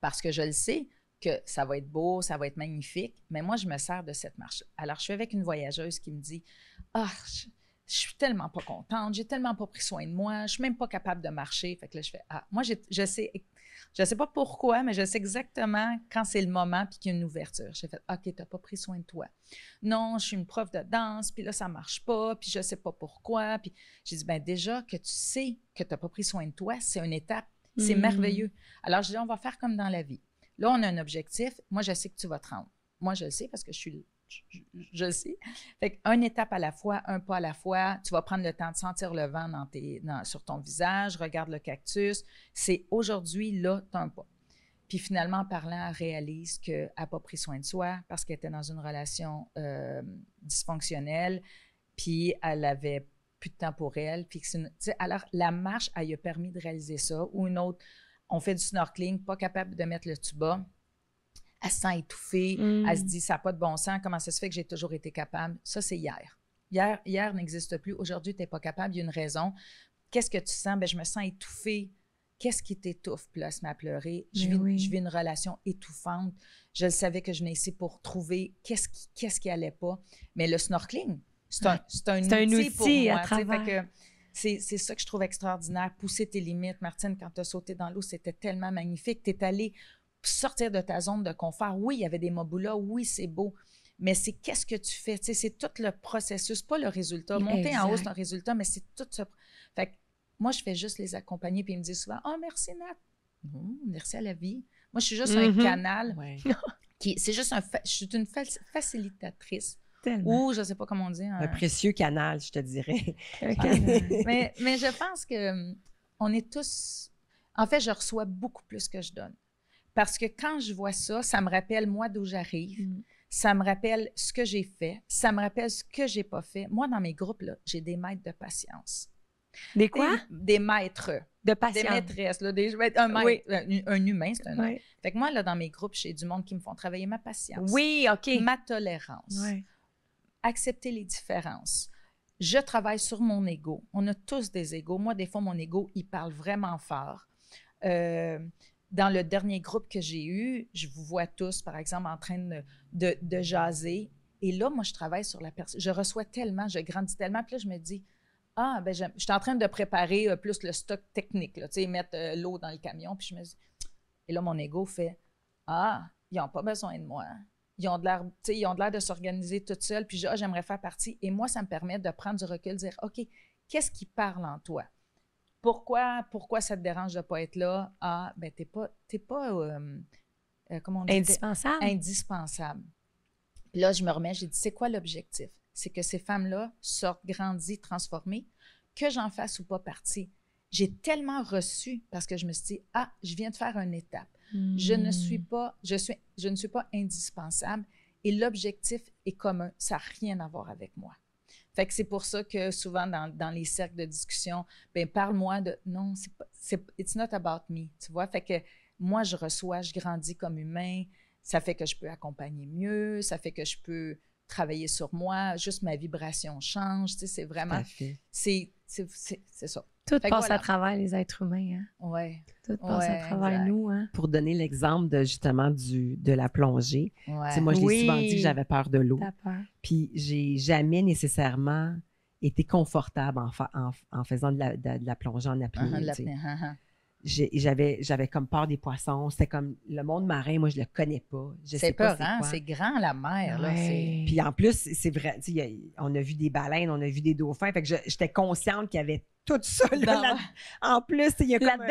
Parce que je le sais que ça va être beau, ça va être magnifique, mais moi, je me sers de cette marche. Alors, je suis avec une voyageuse qui me dit « Ah, je suis tellement pas contente, j'ai tellement pas pris soin de moi, je suis même pas capable de marcher. » Fait que là, je fais « Ah, moi, je sais pas pourquoi, mais je sais exactement quand c'est le moment puis qu'il y a une ouverture. » J'ai fait « OK, t'as pas pris soin de toi. » « Non, je suis une prof de danse, puis là, ça marche pas, puis je sais pas pourquoi. » Puis j'ai dit « Bien, déjà que tu sais que t'as pas pris soin de toi, c'est une étape, c'est merveilleux. » Alors, je dis « On va faire comme dans la vie. Là, on a un objectif. Moi, je sais que tu vas te rendre. Moi, je le sais parce que je le sais. Fait qu'une étape à la fois, un pas à la fois, tu vas prendre le temps de sentir le vent sur ton visage, regarde le cactus. C'est aujourd'hui, là, tu as un pas. Puis finalement, en parlant, elle réalise qu'elle n'a pas pris soin de soi parce qu'elle était dans une relation dysfonctionnelle, puis elle avait plus de temps pour elle. Puis alors, la marche, elle lui a permis de réaliser ça. Ou une autre, on fait du snorkeling, pas capable de mettre le tuba. Elle se sent étouffée. Elle se dit, ça n'a pas de bon sens. Comment ça se fait que j'ai toujours été capable? Ça, c'est hier. Hier n'existe plus. Aujourd'hui, tu n'es pas capable. Il y a une raison. Qu'est-ce que tu sens? Bien, je me sens étouffée. Qu'est-ce qui t'étouffe? Puis là, elle se met à pleurer. Je vis une relation étouffante. Je le savais que je venais ici pour trouver qu'est-ce qui allait pas. Mais le snorkeling, c'est un outil pour moi. À travers. Fait que c'est ça que je trouve extraordinaire. Pousser tes limites. Martine, quand tu as sauté dans l'eau, c'était tellement magnifique. Tu es allée sortir de ta zone de confort. Oui, il y avait des moboulas. Oui, c'est beau. Mais c'est qu'est-ce que tu fais. C'est tout le processus, pas le résultat. Monter en haut, c'est un résultat, mais c'est tout ça. Fait que moi, je fais juste les accompagner, puis ils me disent souvent « Ah, merci, Nat. » Merci à la vie. Moi, je suis juste un canal. C'est juste je suis une facilitatrice. Tellement. Ou, je ne sais pas comment on dit. Un précieux canal, je te dirais. mais je pense que on est tous... En fait, je reçois beaucoup plus que je donne. Parce que quand je vois ça, ça me rappelle moi d'où j'arrive. Ça me rappelle ce que j'ai fait. Ça me rappelle ce que j'ai pas fait. Moi, dans mes groupes, là, j'ai des maîtres de patience. Des quoi? Des maîtres. De patience. Des maîtresses. Là, un maître, un humain, c'est un humain. Fait que moi, là, dans mes groupes, j'ai du monde qui me font travailler ma patience. Oui, OK. Ma tolérance. Accepter les différences. Je travaille sur mon ego. On a tous des égos. Moi, des fois, mon ego, il parle vraiment fort. Dans le dernier groupe que j'ai eu, je vous vois tous, par exemple, en train de jaser. Et là, moi, je travaille sur la personne. Je reçois tellement, je grandis tellement. Puis là, je me dis, ben, je suis en train de préparer plus le stock technique, là, tu sais, mettre l'eau dans le camion. Puis je me dis, et là, mon ego fait, ils n'ont pas besoin de moi. Ils ont de l'air de s'organiser toutes seuls. Puis j'aimerais faire partie. Et moi, ça me permet de prendre du recul, de dire, OK, qu'est-ce qui parle en toi? Pourquoi ça te dérange de ne pas être là? Ben, t'es pas comment on dit? Indispensable. Indispensable. Puis là, je me remets, j'ai dit, c'est quoi l'objectif? C'est que ces femmes-là sortent grandies, transformées, que j'en fasse ou pas partie. J'ai tellement reçu parce que je me suis dit, je viens de faire une étape. Je ne suis pas indispensable et l'objectif est commun. Ça n'a rien à voir avec moi. Fait que c'est pour ça que souvent, dans les cercles de discussion, ben parle-moi de... Non, it's not about me, tu vois? Fait que moi, je reçois, je grandis comme humain. Ça fait que je peux accompagner mieux. Ça fait que je peux travailler sur moi. Juste ma vibration change. Tu sais, c'est vraiment... C'est ça. Tout passe à travers les êtres humains. Hein? Oui. Tout passe à travers nous. Hein? Pour donner l'exemple de la plongée, moi, je l'ai souvent dit que j'avais peur de l'eau. Puis, j'ai jamais nécessairement été confortable en faisant de la plongée en apnée. J'avais comme peur des poissons. C'était comme le monde marin, moi, je le connais pas. C'est peur, hein? C'est grand, la mer. Là, Puis en plus, c'est vrai, on a vu des baleines, on a vu des dauphins. Fait que j'étais consciente qu'il y avait tout ça là. En plus, il y a comme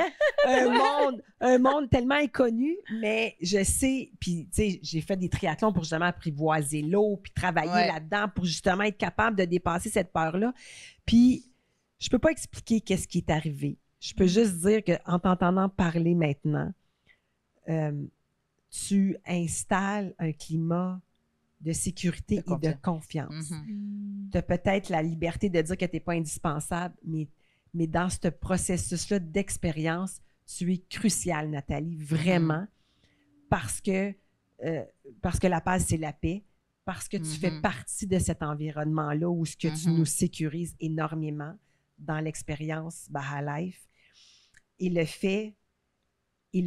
un monde tellement inconnu, mais je sais, puis tu sais, j'ai fait des triathlons pour justement apprivoiser l'eau, puis travailler là-dedans pour justement être capable de dépasser cette peur-là. Puis, je peux pas expliquer qu'est-ce qui est arrivé. Je peux juste dire qu'en t'entendant parler maintenant, tu installes un climat de sécurité et de confiance. Tu as peut-être la liberté de dire que tu n'es pas indispensable, mais dans ce processus-là d'expérience, tu es cruciale, Nathalie, vraiment, parce que la base, c'est la paix, parce que tu fais partie de cet environnement-là où ce que tu nous sécurises énormément dans l'expérience Baha Life. Et le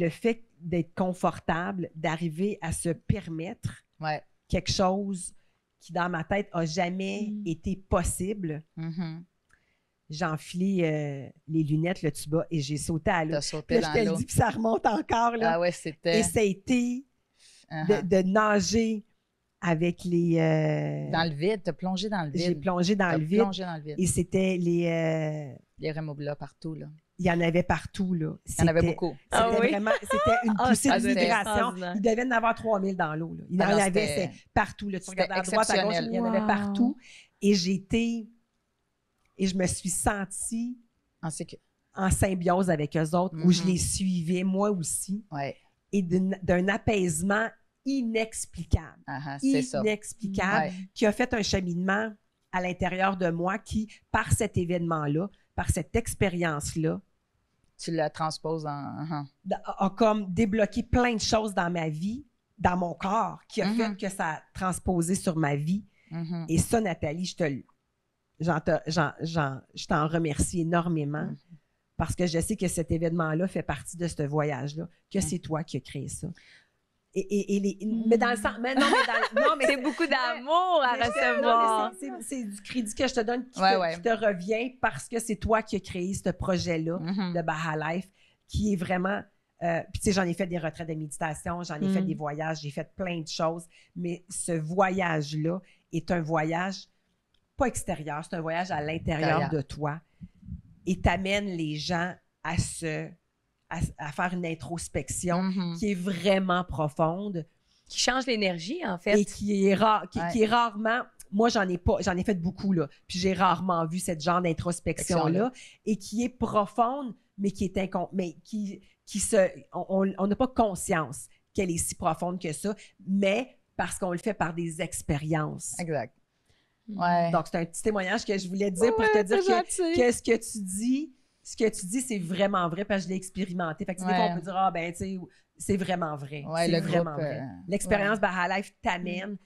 fait d'être confortable, d'arriver à se permettre quelque chose qui, dans ma tête, n'a jamais été possible. J'ai enfilé les lunettes, le tuba, et j'ai sauté à l'eau. T'as sauté dans l'eau. Puis ça remonte encore. Là. Ah ouais, c'était... Et ça a été de nager avec les... Dans le vide, t'as plongé dans le vide. J'ai plongé dans le vide. Et c'était les... Les remoblas partout, là. Il y en avait partout, là. Il y en avait beaucoup. C'était une poussée de vibration. Il devait en avoir 3000 dans l'eau, là. Il y en avait partout, là. Tu regardais à droite, à gauche, il y en avait partout. Et je me suis sentie en symbiose avec eux autres, où je les suivais, moi aussi. Et d'un apaisement inexplicable. Inexplicable, qui a fait un cheminement à l'intérieur de moi qui, par cet événement-là, par cette expérience-là, tu la transposes en... a comme débloqué plein de choses dans ma vie, dans mon corps qui a fait que ça a transposé sur ma vie. Et ça, Nathalie, je t'en remercie énormément parce que je sais que cet événement-là fait partie de ce voyage-là, que c'est toi qui as créé ça. Mais dans le sens... Mais c'est beaucoup d'amour à recevoir. C'est du crédit que je te donne qui te revient parce que c'est toi qui as créé ce projet-là de Baha Life qui est vraiment... puis tu sais, j'en ai fait des retraites de méditation, j'en ai fait des voyages, j'ai fait plein de choses, mais ce voyage-là est un voyage pas extérieur, c'est un voyage à l'intérieur de toi et t'amène les gens à faire une introspection qui est vraiment profonde. Qui change l'énergie, en fait. Et qui est rarement... Moi, j'en ai fait beaucoup, là. Puis j'ai rarement vu ce genre d'introspection-là et qui est profonde, mais qui est on n'a pas conscience qu'elle est si profonde que ça, mais parce qu'on le fait par des expériences. Exact. Ouais. Donc, c'est un petit témoignage que je voulais dire pour te dire que ce que tu dis, c'est vraiment vrai parce que je l'ai expérimenté. Fait que des fois, on peut dire, ben, tu sais, c'est vraiment vrai. Ouais, c'est vraiment vrai. L'expérience Baha Life t'amène,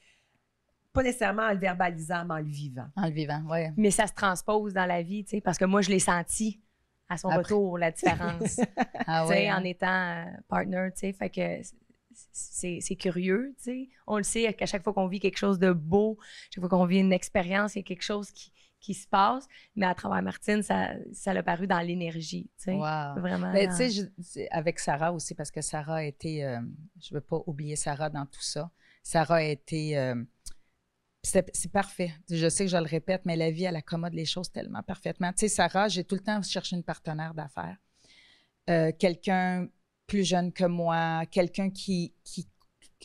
pas nécessairement en le verbalisant, mais en le vivant. En le vivant, oui. Mais ça se transpose dans la vie, tu sais, parce que moi, je l'ai senti à son retour, la différence. En étant partner, tu sais, fait que c'est curieux, tu sais. On le sait qu'à chaque fois qu'on vit quelque chose de beau, chaque fois qu'on vit une expérience, il y a quelque chose qui se passe, mais à travers Martine, ça l'a paru dans l'énergie, tu sais. Wow. Vraiment. Mais tu sais, avec Sarah aussi, parce que Sarah a été, je veux pas oublier Sarah dans tout ça. Sarah a été, c'est parfait. Je sais que je le répète, mais la vie, elle accommode les choses tellement parfaitement. Tu sais, Sarah, j'ai tout le temps cherché une partenaire d'affaires. Quelqu'un plus jeune que moi, quelqu'un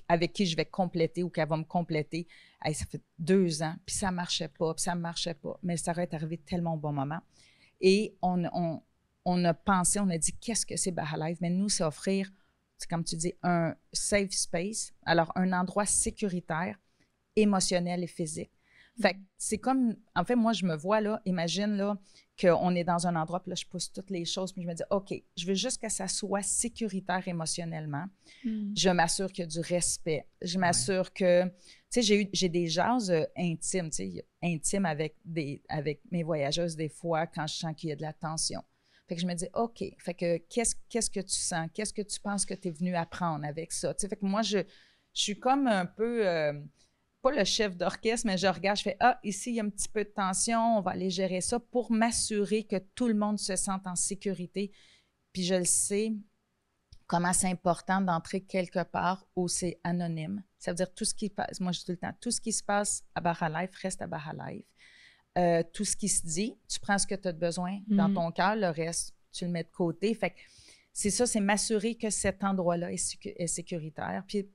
avec qui je vais compléter ou qui va me compléter. Hey, ça fait 2 ans, puis ça marchait pas, puis ça marchait pas. Mais Sarah est arrivée tellement au bon moment. Et on a pensé, on a dit, qu'est-ce que c'est Baha Life? Mais nous, c'est offrir, comme tu dis, un safe space, alors un endroit sécuritaire, émotionnel et physique. Fait que c'est comme, en fait, moi, je me vois là, imagine là, qu'on est dans un endroit, puis là, je pousse toutes les choses, puis je me dis, OK, je veux juste que ça soit sécuritaire émotionnellement. Je m'assure qu'il y a du respect. Je m'assure que, tu sais, j'ai des jases intimes, tu sais, intimes avec mes voyageuses des fois quand je sens qu'il y a de la tension. Fait que je me dis, OK, fait que qu'est-ce que tu sens? Qu'est-ce que tu penses que tu es venu apprendre avec ça? Tu sais, fait que moi, je suis comme un peu... pas le chef d'orchestre, mais je regarde, je fais « Ah, ici, il y a un petit peu de tension, on va aller gérer ça pour m'assurer que tout le monde se sente en sécurité. » Puis je le sais, comment c'est important d'entrer quelque part où c'est anonyme. Ça veut dire tout ce qui passe, moi je dis tout le temps, tout ce qui se passe à Baha Life reste à Baha Life. Tout ce qui se dit, tu prends ce que tu as besoin dans ton cœur, le reste, tu le mets de côté. Fait que c'est ça, c'est m'assurer que cet endroit-là est sécuritaire. Puis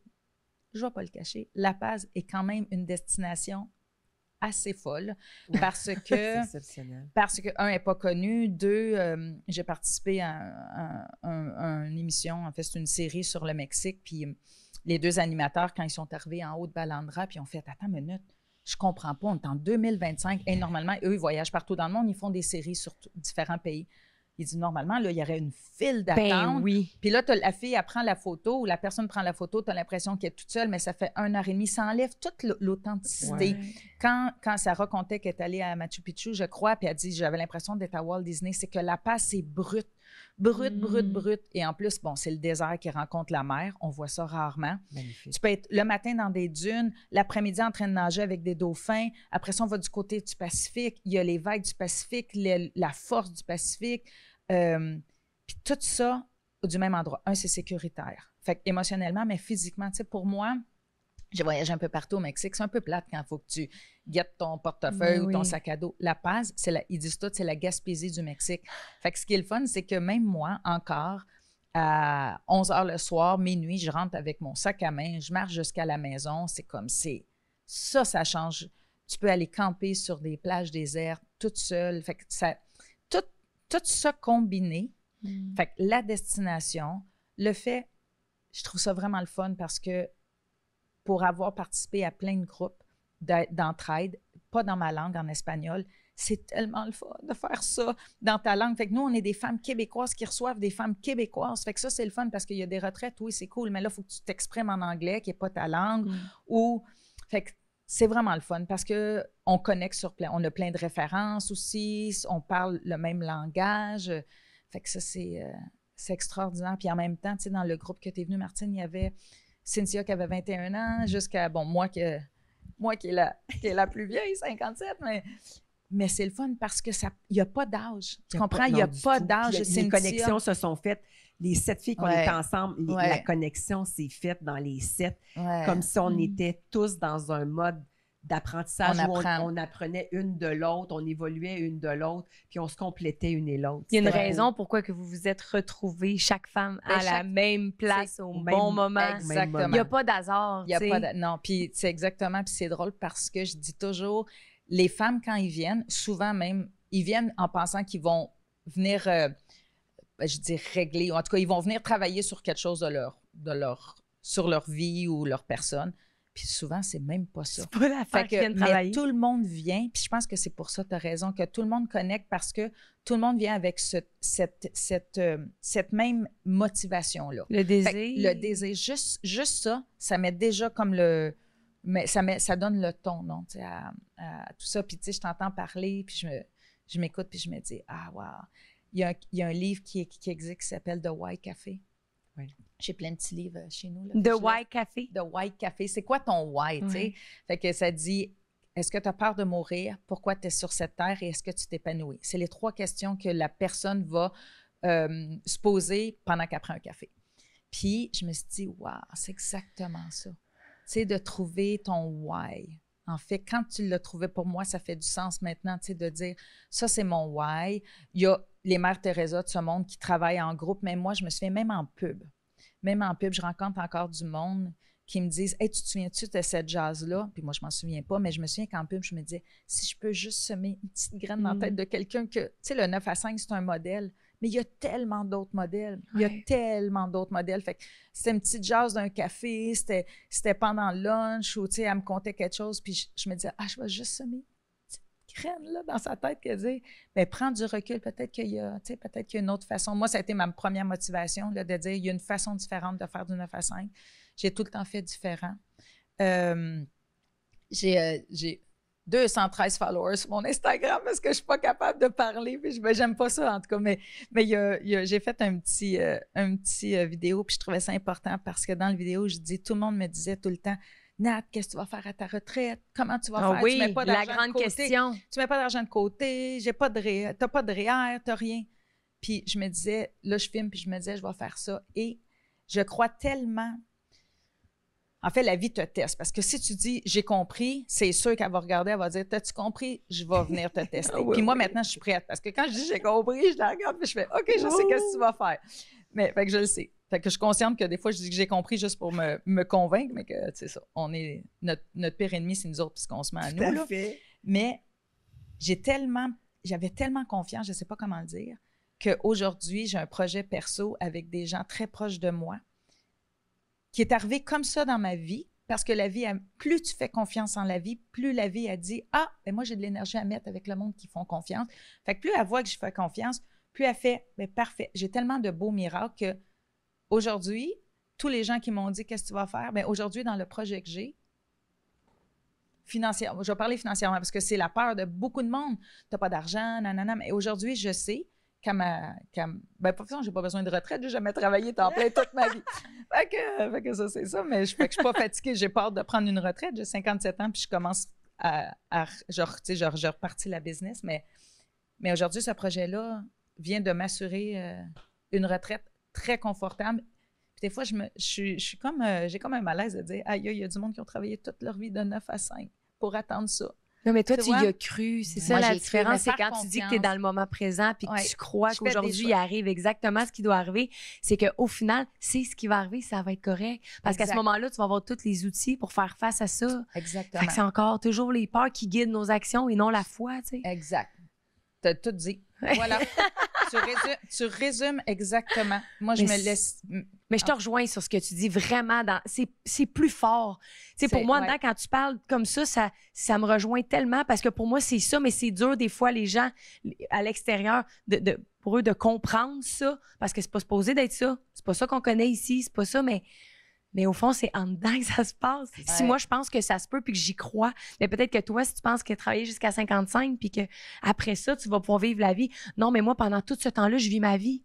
je ne vais pas le cacher, La Paz est quand même une destination assez folle parce que, c'est exceptionnel. Parce que, un, elle n'est pas connue, deux, j'ai participé à une émission, en fait, c'est une série sur le Mexique, puis les 2 animateurs, quand ils sont arrivés en haut de Balandra, puis ils ont fait « Attends une minute, je comprends pas, on est en 2025, et normalement, eux, ils voyagent partout dans le monde, ils font des séries sur différents pays. » Il dit, normalement, là, il y aurait une file d'attente. Ben oui. Puis là, la fille, elle prend la photo ou la personne prend la photo, tu as l'impression qu'elle est toute seule, mais ça fait 1h30. Ça enlève toute l'authenticité. Ouais. Quand Sarah contait qu'elle est allée à Machu Picchu, je crois, puis elle dit, j'avais l'impression d'être à Walt Disney, c'est que La Paz, c'est brut. Brut. Et en plus, bon, c'est le désert qui rencontre la mer. On voit ça rarement. Magnifique. Tu peux être le matin dans des dunes, l'après-midi en train de nager avec des dauphins. Après ça, on va du côté du Pacifique. Il y a les vagues du Pacifique, la force du Pacifique. Puis tout ça du même endroit. Un, c'est sécuritaire. Fait émotionnellement, mais physiquement, tu sais, pour moi, j'ai voyagé un peu partout au Mexique. C'est un peu plate quand il faut que tu guettes ton portefeuille ou ton sac à dos. La Paz, ils disent tout, c'est la Gaspésie du Mexique. Fait que ce qui est le fun, c'est que même moi, encore, à 11h le soir, minuit, je rentre avec mon sac à main, je marche jusqu'à la maison. C'est comme, ça change. Tu peux aller camper sur des plages désertes, toute seule. Fait que tout ça combiné. Fait que la destination, le fait, je trouve ça vraiment le fun parce que pour avoir participé à plein de groupes d'entraide, pas dans ma langue, en espagnol, c'est tellement le fun de faire ça dans ta langue. Fait que nous, on est des femmes québécoises qui reçoivent des femmes québécoises. Fait que ça, c'est le fun parce qu'il y a des retraites, oui, c'est cool, mais là, il faut que tu t'exprimes en anglais, qui n'est pas ta langue. Fait que c'est vraiment le fun parce qu'on connecte sur plein. On a plein de références aussi, on parle le même langage. Fait que ça, c'est extraordinaire. Puis en même temps, tu sais, dans le groupe que tu es venue, Martine, il y avait Cynthia qui avait 21 ans, jusqu'à, bon, moi qui est la plus vieille, 57, mais c'est le fun parce que il n'y a pas d'âge. Tu comprends? Il n'y a pas d'âge. Les connexions se sont faites. Les 7 filles qu'on était ensemble, Ouais. la connexion s'est faite dans les 7, Ouais. comme si on était tous dans un mode d'apprentissage où apprend. on apprenait une de l'autre, on évoluait une de l'autre, puis on se complétait une et l'autre. Il y a une C'était raison pourquoi que vous vous êtes retrouvées, chaque femme à la même place au même- bon moment. Exactement. Il n'y a pas d'hasard. Il y a tu sais. pas de- Non, puis c'est exactement, puis c'est drôle parce que je dis toujours, les femmes, quand ils viennent, souvent même, ils viennent en pensant qu'ils vont venir, je dis régler, ou en tout cas, ils vont venir travailler sur quelque chose sur leur vie ou leur personne. Puis souvent, c'est même pas ça. C'est pas l'affaire Fait qui que, vient de mais travailler. tout le monde vient, puis je pense que c'est pour ça, tu as raison, que tout le monde connecte parce que tout le monde vient avec cette même motivation-là. Le Fait désir. que le désir, juste ça met déjà comme mais ça donne le ton, non, tu sais, à tout ça. Puis tu sais, je t'entends parler, puis je m'écoute, puis je me dis, ah, wow. Il y a un livre qui existe qui s'appelle The White Café. Oui. J'ai plein de petits livres chez nous. Là, The White Café. The White Café. C'est quoi ton why, tu sais? Ouais. Fait que ça dit, est-ce que tu as peur de mourir? Pourquoi tu es sur cette terre et est-ce que tu t'épanouis? C'est les 3 questions que la personne va se poser pendant qu'elle prend un café. Puis, je me suis dit, wow, c'est exactement ça. Tu sais, de trouver ton why. En fait, quand tu l'as trouvé, pour moi, ça fait du sens maintenant, tu sais, de dire, ça, c'est mon why. Il y a les Mères Teresa de ce monde qui travaillent en groupe, mais moi, je me souviens, même en pub, je rencontre encore du monde qui me disent, hey, tu te souviens-tu de cette jazz-là? Puis moi, je m'en souviens pas, mais je me souviens qu'en pub, je me disais, si je peux juste semer une petite graine dans la tête de quelqu'un que, tu sais, le 9 à 5, c'est un modèle, mais il y a tellement d'autres modèles. Il y a tellement d'autres modèles. Fait que c'était une petite jazz d'un café, c'était pendant le lunch ou, tu sais, elle me contait quelque chose, puis je me disais, ah, je vais juste semer une petite graine, là, dans sa tête, qu'elle dit, bien, prends du recul, peut-être qu'il y a une autre façon. Moi, ça a été ma première motivation, là, de dire, il y a une façon différente de faire du 9 à 5. J'ai tout le temps fait différent. J'ai 213 followers sur mon Instagram parce que je ne suis pas capable de parler. Puis j'aime pas ça, en tout cas. Mais j'ai fait un petit vidéo, puis je trouvais ça important parce que dans la vidéo, je dis, tout le monde me disait tout le temps, Nat, qu'est-ce que tu vas faire à ta retraite? Comment tu vas faire? Oui, tu mets pas la d'argent grande de côté. question. Tu mets pas d'argent de côté, t'as pas de REER, t'as rien. Puis je me disais, là, je filme, puis je me disais, je vais faire ça. Et je crois tellement... En fait, la vie te teste. Parce que si tu dis « j'ai compris », c'est sûr qu'elle va regarder, elle va dire « t'as-tu compris? Je vais venir te tester. » Puis moi, maintenant, je suis prête. Parce que quand je dis « j'ai compris », je la regarde puis je fais « OK, je sais qu'est-ce que tu vas faire. » Mais fait que je le sais. Fait que je suis consciente que des fois, je dis que j'ai compris juste pour me convaincre, mais que, c'est ça. Notre pire ennemi, c'est nous autres, puisqu'on se met à nous. Tout à Là. fait. Mais j'avais tellement confiance, je ne sais pas comment le dire, qu'aujourd'hui, j'ai un projet perso avec des gens très proches de moi qui est arrivé comme ça dans ma vie, parce que la vie, plus tu fais confiance en la vie, plus la vie a dit « Ah, ben moi, j'ai de l'énergie à mettre avec le monde qui font confiance. » Fait que plus elle voit que je fais confiance, plus elle fait « Ben parfait, j'ai tellement de beaux miracles qu'aujourd'hui, tous les gens qui m'ont dit « Qu'est-ce que tu vas faire? » Ben aujourd'hui, dans le projet que j'ai, financièrement, je vais parler financièrement parce que c'est la peur de beaucoup de monde. Tu n'as pas d'argent, nanana, mais aujourd'hui, je sais ben, de toute façon, j'ai pas besoin de retraite, j'ai jamais travaillé temps plein toute ma vie. Fait que ça, c'est ça, mais je suis pas fatiguée, j'ai peur de prendre une retraite, j'ai 57 ans, puis je commence je repartis la business, mais aujourd'hui, ce projet-là vient de m'assurer une retraite très confortable. Puis des fois, j'ai comme un malaise de dire, aïe, il y a du monde qui ont travaillé toute leur vie de 9 à 5 pour attendre ça. Non, mais toi, Tu tu y vois? as cru. C'est ça Moi, la j'ai cru, différence, mais c'est faire quand tu dis que tu es confiance. dans le moment présent puis que Ouais. tu crois Je fais des qu'aujourd'hui, il choix. arrive exactement ce qui doit arriver. C'est qu'au final, c'est ce qui va arriver, ça va être correct. Parce qu'à ce Exact. moment-là, tu vas avoir tous les outils pour faire face à ça. Exactement. Fait que c'est encore toujours les peurs qui guident nos actions et non la foi, tu sais. Exact. T'as tout dit. Voilà. tu résumes exactement. Moi, je me laisse... Mais je te rejoins sur ce que tu dis. Vraiment, c'est plus fort. Tu sais, pour moi, dedans, quand tu parles comme ça me rejoint tellement parce que pour moi, c'est ça, mais c'est dur des fois, les gens à l'extérieur, pour eux, de comprendre ça parce que c'est pas supposé d'être ça. C'est pas ça qu'on connaît ici, c'est pas ça, mais au fond, c'est en dedans que ça se passe. Ouais. Si moi, je pense que ça se peut puis que j'y crois, mais peut-être que toi, si tu penses que travailler jusqu'à 55 puis qu'après ça, tu vas pouvoir vivre la vie. Non, mais moi, pendant tout ce temps-là, je vis ma vie.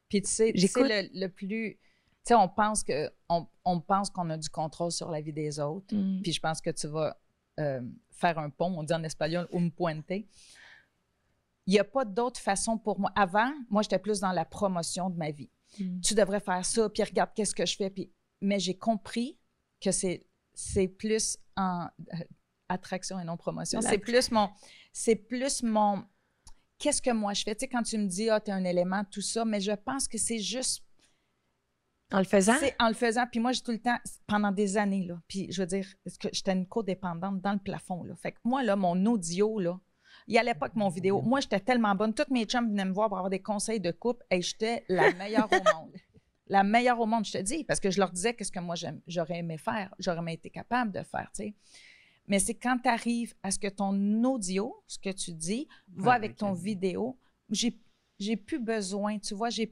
Puis tu sais le plus... Tu sais, on pense qu'on a du contrôle sur la vie des autres. Puis je pense que tu vas faire un pont, on dit en espagnol, un puente. Il n'y a pas d'autre façon pour moi. Avant, moi, j'étais plus dans la promotion de ma vie. Tu devrais faire ça, puis regarde qu'est-ce que je fais, puis... Mais j'ai compris que c'est plus en attraction et non promotion. C'est plus mon qu'est-ce que moi je fais. Tu sais, quand tu me dis, t'es un élément, tout ça, mais je pense que c'est juste... En le faisant? C'est en le faisant. Puis moi, j'ai tout le temps, pendant des années, là, puis je veux dire, j'étais une codépendante dans le plafond, là. Fait que moi, là, mon audio, là, il allait pas avec mon vidéo. Moi, j'étais tellement bonne. Toutes mes chums venaient me voir pour avoir des conseils de couple et j'étais la meilleure au monde. La meilleure au monde, je te dis, parce que je leur disais qu'est-ce que moi j'aurais aimé faire, j'aurais aimé été capable de faire, tu sais. Mais c'est quand tu arrives à ce que ton audio, ce que tu dis, va avec ton vidéo, j'ai plus besoin, tu vois, je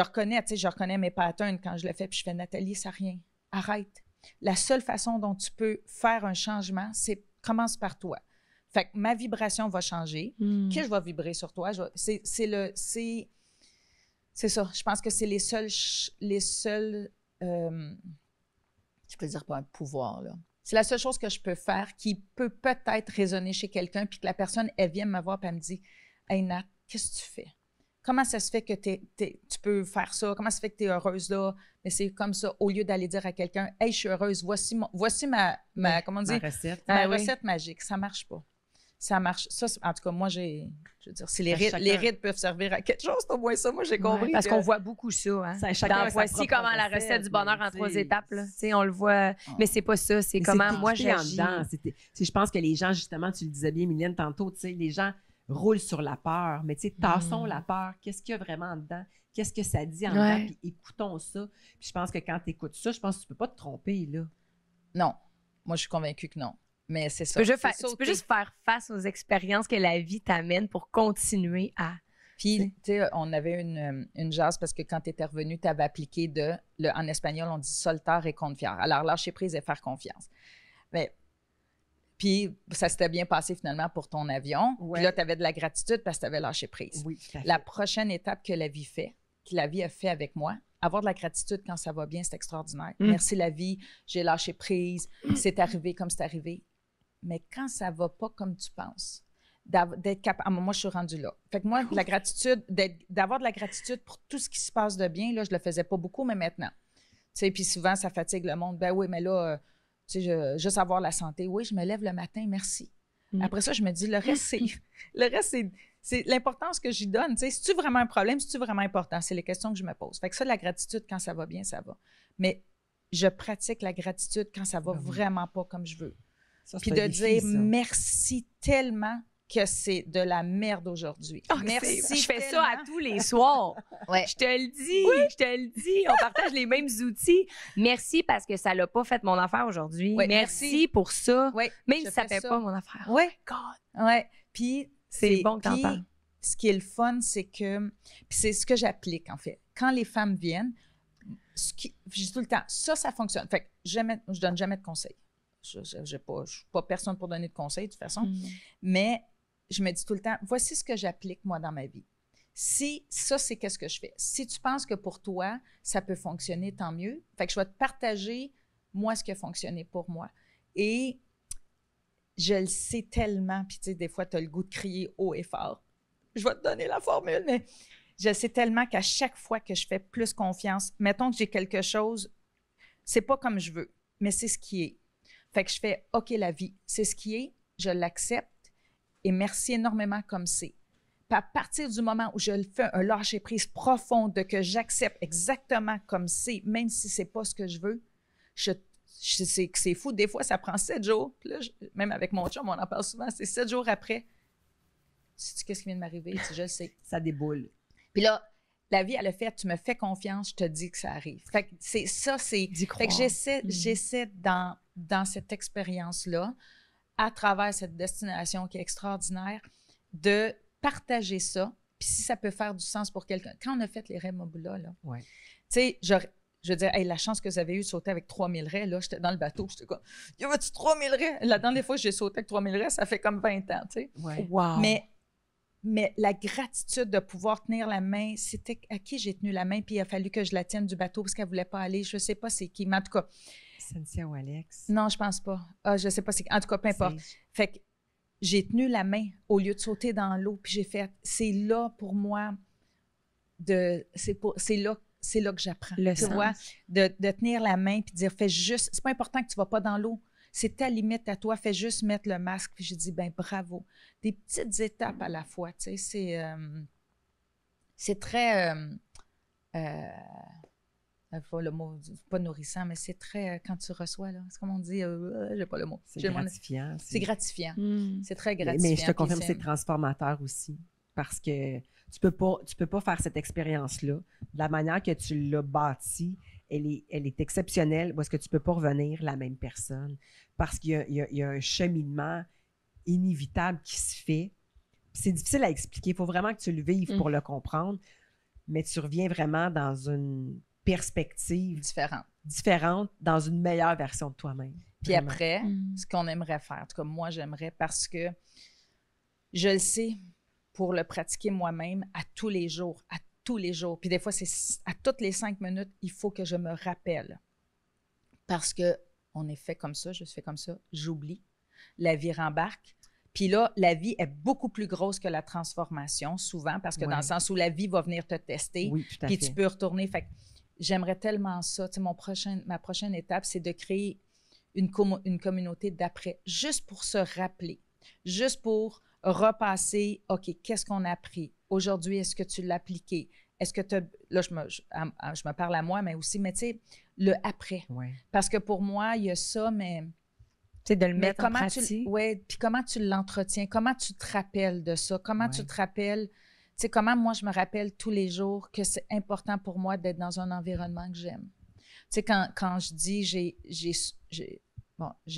reconnais, tu sais, je reconnais mes patterns quand je le fais, puis je fais Nathalie, ça rien, arrête. La seule façon dont tu peux faire un changement, c'est commence par toi. Fait que ma vibration va changer, que je vais vibrer sur toi, c'est ça. Je pense que c'est les seuls je peux dire pas un pouvoir, là. C'est la seule chose que je peux faire qui peut peut-être résonner chez quelqu'un puis que la personne, elle vient me voir puis elle me dit « Hey Nat, qu'est-ce que tu fais? Comment ça se fait que tu peux faire ça? Comment ça se fait que tu es heureuse là? » Mais c'est comme ça, au lieu d'aller dire à quelqu'un « Hey, je suis heureuse, voici ma comment on dit? Ma recette magique. » Ça marche pas. Ça marche. Ça, en tout cas, moi, je veux dire, si les rides peuvent servir à quelque chose, c'est au moins ça, moi, j'ai compris. Parce qu'on voit beaucoup ça. Hein? Voici comment la recette du bonheur en 3 étapes. Là. On le voit, mais c'est pas ça. C'est comment moi, j'agis. Je pense que les gens, justement, tu le disais bien, Mylène, tantôt, les gens roulent sur la peur. Mais tassons la peur. Qu'est-ce qu'il y a vraiment en dedans? Qu'est-ce que ça dit en dedans? Puis écoutons ça. Puis je pense que quand tu écoutes ça, je pense que tu peux pas te tromper, là. Non. Moi, je suis convaincue que non. Mais c'est ça. Tu peux juste faire face aux expériences que la vie t'amène pour continuer à... Puis, tu sais, on avait une jase parce que quand tu étais revenu, tu avais appliqué en espagnol, on dit soltar et confiar. Alors, lâcher prise et faire confiance. Mais, puis, ça s'était bien passé finalement pour ton avion. Puis là, tu avais de la gratitude parce que tu avais lâché prise. Oui, tout à fait. La prochaine étape que la vie a fait avec moi, avoir de la gratitude quand ça va bien, c'est extraordinaire. Merci la vie, j'ai lâché prise, c'est arrivé comme c'est arrivé. Mais quand ça va pas comme tu penses, d'être capable... Moi, je suis rendue là. Fait que moi, la gratitude, d'avoir de la gratitude pour tout ce qui se passe de bien, là, je le faisais pas beaucoup, mais maintenant. Tu sais, puis souvent, ça fatigue le monde. Ben oui, mais là, tu sais, juste avoir la santé. Oui, je me lève le matin, merci. Après ça, je me dis, le reste, c'est l'importance que j'y donne. Tu sais, c'est-tu vraiment un problème? C'est-tu vraiment important? C'est les questions que je me pose. Fait que ça, la gratitude, quand ça va bien, ça va. Mais je pratique la gratitude quand ça va vraiment pas comme je veux. Puis de dire merci tellement que c'est de la merde aujourd'hui. Merci. Je fais ça à tous les soirs. Je te le dis. On partage les mêmes outils. Merci parce que ça l'a pas fait mon affaire aujourd'hui. Merci pour ça. Même si ça fait pas mon affaire. Oui. Puis c'est bon que t'en parles. Ce qui est le fun, c'est que... Puis c'est ce que j'applique, en fait. Quand les femmes viennent, je dis tout le temps, ça fonctionne. Fait que je donne jamais de conseils. Je ne suis pas personne pour donner de conseils, de toute façon. Mais je me dis tout le temps, voici ce que j'applique, moi, dans ma vie. Si ça, c'est qu'est-ce que je fais. Si tu penses que pour toi, ça peut fonctionner, tant mieux. Fait que je vais te partager, moi, ce qui a fonctionné pour moi. Et je le sais tellement, puis tu sais, des fois, tu as le goût de crier haut et fort. Je vais te donner la formule, mais je sais tellement qu'à chaque fois que je fais plus confiance, mettons que j'ai quelque chose, c'est pas comme je veux, mais c'est ce qui est. Fait que je fais « OK, la vie, c'est ce qui est, je l'accepte et merci énormément comme c'est. » Puis à partir du moment où je fais un lâcher-prise profond de que j'accepte exactement comme c'est, même si c'est pas ce que je veux, c'est fou. Des fois, ça prend 7 jours. Puis là, même avec mon chum, on en parle souvent, c'est 7 jours après. C'est qu'est-ce qui vient de m'arriver? Tu sais, je le sais. Ça déboule. Puis là, la vie, elle a fait, tu me fais confiance, je te dis que ça arrive. Fait que c'est ça, c'est... D'y Fait que croire. j'essaie dans cette expérience-là, à travers cette destination qui est extraordinaire, de partager ça. Puis si ça peut faire du sens pour quelqu'un. Quand on a fait les raies Mobula, là, Ouais. tu sais, je veux dire, hey, la chance que vous avez eue de sauter avec 3000 raies, là, j'étais dans le bateau, j'étais comme, y avait-tu 3000 raies? La dernière fois que j'ai sauté avec 3000 raies, ça fait comme 20 ans, tu sais. Ouais. Wow. Mais la gratitude de pouvoir tenir la main, c'était à qui j'ai tenu la main, puis il a fallu que je la tienne du bateau parce qu'elle voulait pas aller. Je sais pas c'est qui, mais en tout cas, Cynthia ou Alex? non, je pense pas. Ah, je sais pas c'est qui. En tout cas, peu importe. Fait que j'ai tenu la main au lieu de sauter dans l'eau, puis j'ai fait, c'est là pour moi, c'est là que j'apprends. Le Tu sens. vois, de tenir la main puis de dire, fais juste, c'est pas important que tu vas pas dans l'eau. C'est ta limite à toi, fais juste mettre le masque. Puis j'ai dit, ben bravo. Des petites étapes à la fois, tu sais, c'est très, le mot, pas nourrissant, mais c'est très, quand tu reçois, là, c'est comme on dit, j'ai pas le mot. C'est J'ai le mot. gratifiant. C'est gratifiant. Mm. C'est très gratifiant. Mais je te confirme, Puis c'est transformateur aussi. Parce que tu peux pas faire cette expérience-là. De la manière que tu l'as bâtie, elle est exceptionnelle. Parce que tu peux pas revenir la même personne. Parce qu'il y a un cheminement inévitable qui se fait. Puis c'est difficile à expliquer. Il faut vraiment que tu le vives pour le comprendre. Mais tu reviens vraiment dans une perspective différente, dans une meilleure version de toi-même. Puis Vraiment. après, ce qu'on aimerait faire, en tout cas, moi, j'aimerais parce que je le sais pour le pratiquer moi-même à tous les jours. Puis des fois, c'est à toutes les 5 minutes, il faut que je me rappelle. Parce que on est fait comme ça, je suis fait comme ça, j'oublie. La vie rembarque. Puis là, la vie est beaucoup plus grosse que la transformation, souvent, parce que dans le sens où la vie va venir te tester, Oui, tout à puis fait. tu peux retourner. Fait que j'aimerais tellement ça. Tu sais, ma prochaine étape, c'est de créer une communauté d'après, juste pour se rappeler, juste pour repasser, OK, qu'est-ce qu'on a appris? Aujourd'hui, est-ce que tu l'as appliqué? Est-ce que tu as... Là, je me parle à moi, mais aussi, mais tu sais, le après. Ouais. Parce que pour moi, il y a ça, mais... Tu sais, de le Mais mettre en pratique. puis comment tu l'entretiens? Comment tu te rappelles de ça? Comment Ouais. tu te rappelles? Tu sais, comment moi, je me rappelle tous les jours que c'est important pour moi d'être dans un environnement que j'aime. Tu sais, quand je dis j'ai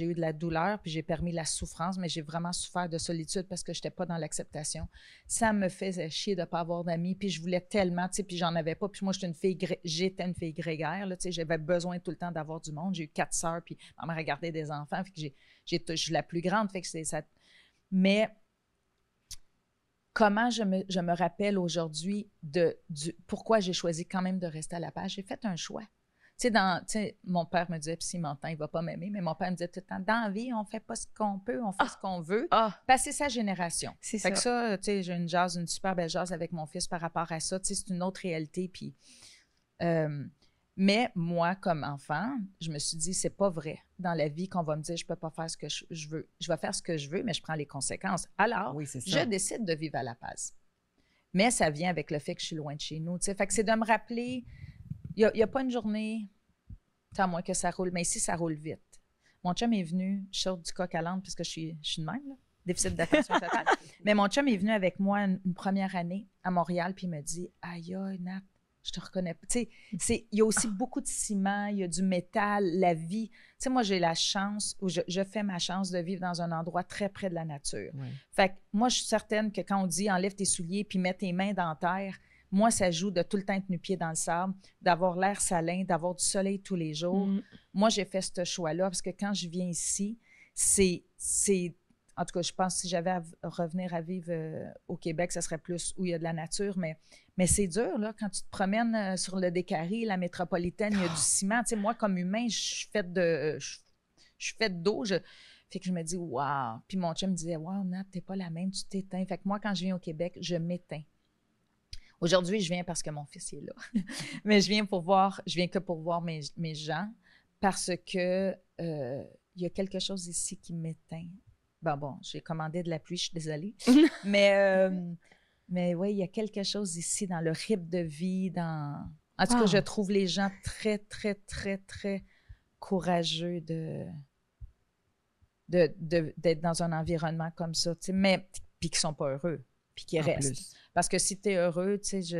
eu de la douleur, puis j'ai permis la souffrance, mais j'ai vraiment souffert de solitude parce que je n'étais pas dans l'acceptation. Ça me faisait chier de ne pas avoir d'amis, puis je voulais tellement, tu sais, puis j'en avais pas. Puis moi, j'étais une fille grégaire, là, tu sais, j'avais besoin tout le temps d'avoir du monde. J'ai eu 4 sœurs, puis ma mère regardait des enfants, fait que je suis la plus grande, fait que c'est ça. Mais comment je me rappelle aujourd'hui pourquoi j'ai choisi quand même de rester à la page. J'ai fait un choix. Tu sais, mon père me disait, puis s'il m'entend, il ne va pas m'aimer, mais mon père me disait tout le temps, dans la vie, on ne fait pas ce qu'on peut, on fait ce qu'on veut. Parce que c'est sa génération. C'est fait ça. que ça, tu sais, j'ai une super belle jase avec mon fils par rapport à ça. Tu sais, c'est une autre réalité. Puis, mais moi, comme enfant, je me suis dit, c'est pas vrai dans la vie qu'on va me dire, je peux pas faire ce que je veux. Je vais faire ce que je veux, mais je prends les conséquences. Alors, Oui, c'est ça. je décide de vivre à La Paz. Mais ça vient avec le fait que je suis loin de chez nous. Tu sais, fait que c'est de me rappeler... Il n'y a pas une journée, à moins que ça roule, mais ici, ça roule vite. Mon chum est venu, je sors du coq à l'âne parce que je suis de même, là, déficit d'attention totale. Mais mon chum est venu avec moi une première année à Montréal, puis il me dit « Aïe, Nat, je te reconnais pas. » Tu sais, il y a aussi beaucoup de ciment, il y a du métal, la vie. Tu sais, moi, j'ai la chance, ou je fais ma chance de vivre dans un endroit très près de la nature. Ouais. Fait que moi, je suis certaine que quand on dit « Enlève tes souliers puis mets tes mains dans la terre », moi, ça joue de tout le temps être nu-pied dans le sable, d'avoir l'air salin, d'avoir du soleil tous les jours. Moi, j'ai fait ce choix-là parce que quand je viens ici, c'est... En tout cas, je pense que si j'avais à revenir à vivre au Québec, ça serait plus où il y a de la nature. Mais c'est dur, là, quand tu te promènes sur le Décarie, la métropolitaine, il y a du ciment. Tu sais, moi, comme humain, je suis faite d'eau. Fait que je me dis, waouh. Puis mon chum me disait, waouh, Nat, t'es pas la même, tu t'éteins. Fait que moi, quand je viens au Québec, je m'éteins. Aujourd'hui, je viens parce que mon fils est là. Mais je viens que pour voir mes gens parce que il y a quelque chose ici qui m'éteint. Bon, j'ai commandé de la pluie, je suis désolée. mais oui, il y a quelque chose ici dans le rythme de vie, en tout cas, je trouve les gens très, très, très, très courageux d'être dans un environnement comme ça, tu sais, mais puis qui sont pas heureux. puis qui En restent. plus. Parce que si tu es heureux, tu sais, il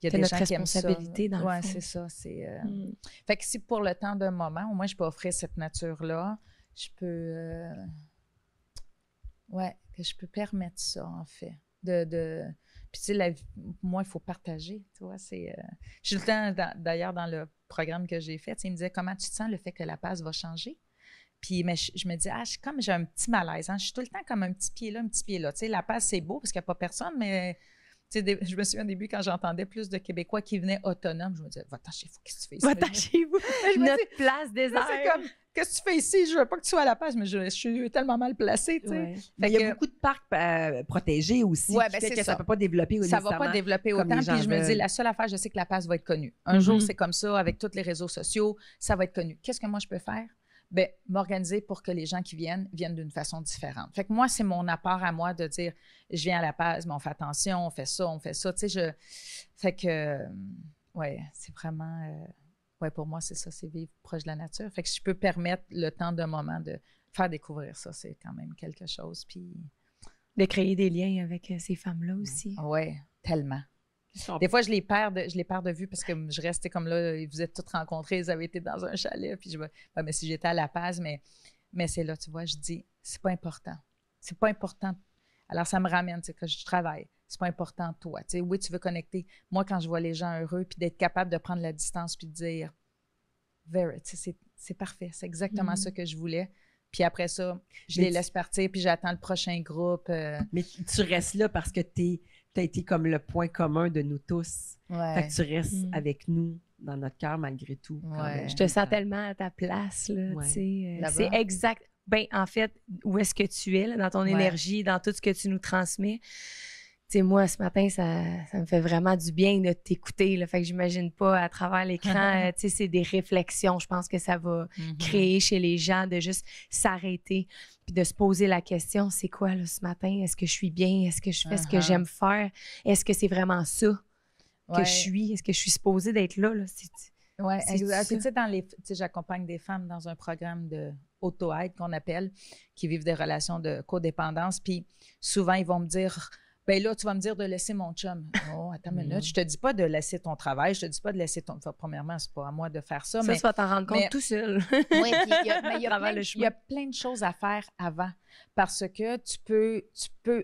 y a C'est des notre gens qui aiment ça. responsabilité, dans le Ouais, fond. c'est ça. Fait que si pour le temps d'un moment, au moins, je peux offrir cette nature-là, je peux... que je peux permettre ça, en fait. Puis, tu sais, moi, il faut partager, tu vois. Je suis tout le temps, d'ailleurs, dans le programme que j'ai fait, il me disait, comment tu te sens le fait que la passe va changer? Puis, mais je me dis, comme j'ai un petit malaise, hein, je suis tout le temps comme un petit pied là, un petit pied là. Tu sais, la passe, c'est beau parce qu'il n'y a pas personne, mais... Tu sais, je me souviens au début, quand j'entendais plus de Québécois qui venaient autonomes, je me disais, va-t'en chez vous, qu'est-ce que tu fais ici? Va-t'en chez vous. Je me dis, Notre place désert. c'est comme, qu'est-ce que tu fais ici? Je veux pas que tu sois à la page, mais je suis tellement mal placée, tu sais. Ouais. Mais il y a beaucoup de parcs protégés aussi, Ouais, qui ben, fait c'est que ça ça. peut pas développer Ça va pas développer comme autant. les gens Puis je me dis, veulent. la seule affaire, je sais que la passe va être connue. Un jour, c'est comme ça, avec tous les réseaux sociaux, ça va être connu. Qu'est-ce que moi, je peux faire? Bien, m'organiser pour que les gens qui viennent d'une façon différente. Fait que moi, c'est mon apport à moi de dire, je viens à la passe, mais on fait attention, on fait ça. Tu sais, fait que, c'est vraiment, pour moi, c'est ça, c'est vivre proche de la nature. Fait que si je peux permettre le temps d'un moment de faire découvrir ça, c'est quand même quelque chose. Puis... De créer des liens avec ces femmes-là aussi. Oui, tellement. Des fois, je les perds de vue parce que je restais comme là, vous êtes toutes rencontrées, vous avez été dans un chalet, puis mais si j'étais à La Paz, mais c'est là, tu vois, je dis, c'est pas important. C'est pas important. Alors, ça me ramène, tu sais, que je travaille. C'est pas important, toi. Tu sais, oui, tu veux connecter. Moi, quand je vois les gens heureux, puis d'être capable de prendre la distance, puis de dire, Vera, tu sais, c'est parfait. C'est exactement ça que je voulais. Puis après ça, je les laisse partir, puis j'attends le prochain groupe. Mais tu restes là parce que tu as été comme le point commun de nous tous. Fait que tu restes avec nous dans notre cœur malgré tout. quand même. Je te sens tellement à ta place, là, tu sais. Là-bas. C'est exact. Ben, en fait, où est-ce que tu es, là, dans ton énergie, dans tout ce que tu nous transmets. Tu sais, moi, ce matin, ça me fait vraiment du bien de t'écouter, là. Fait que j'imagine pas à travers l'écran, tu sais, c'est des réflexions. Je pense que ça va créer chez les gens de juste s'arrêter puis de se poser la question, c'est quoi, là, ce matin? Est-ce que je suis bien? Est-ce que je fais ce que j'aime faire? Est-ce que c'est vraiment ça que je suis? Est-ce que je suis supposée d'être là, là? Oui, exact. ça. Tu sais, j'accompagne des femmes dans un programme de auto-aide qu'on appelle, qui vivent des relations de codépendance. Puis souvent, ils vont me dire, ben là, tu vas me dire de laisser mon chum. Oh, attends une minute, je te dis pas de laisser ton travail, je te dis pas de laisser ton... Enfin, premièrement, c'est pas à moi de faire ça. Ça, mais tu vas t'en rendre compte tout seul. Oui, il y y a plein de choses à faire avant. Parce que tu peux,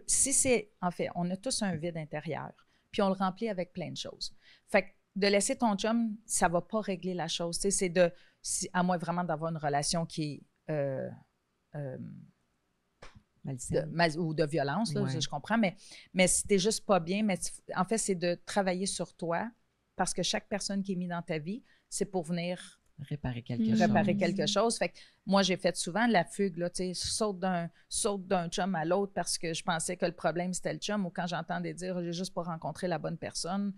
si c'est, en fait, on a tous un vide intérieur, puis on le remplit avec plein de choses. Fait que de laisser ton chum, ça va pas régler la chose. Tu sais, à moins vraiment d'avoir une relation qui est ou de violence, là, je comprends, mais si t'es juste pas bien, en fait, c'est de travailler sur toi, parce que chaque personne qui est mise dans ta vie, c'est pour venir réparer quelque chose. Fait que moi, j'ai fait souvent la fugue, là, tu sais, saute d'un chum à l'autre parce que je pensais que le problème, c'était le chum, ou quand j'entendais dire, j'ai juste pas rencontré la bonne personne.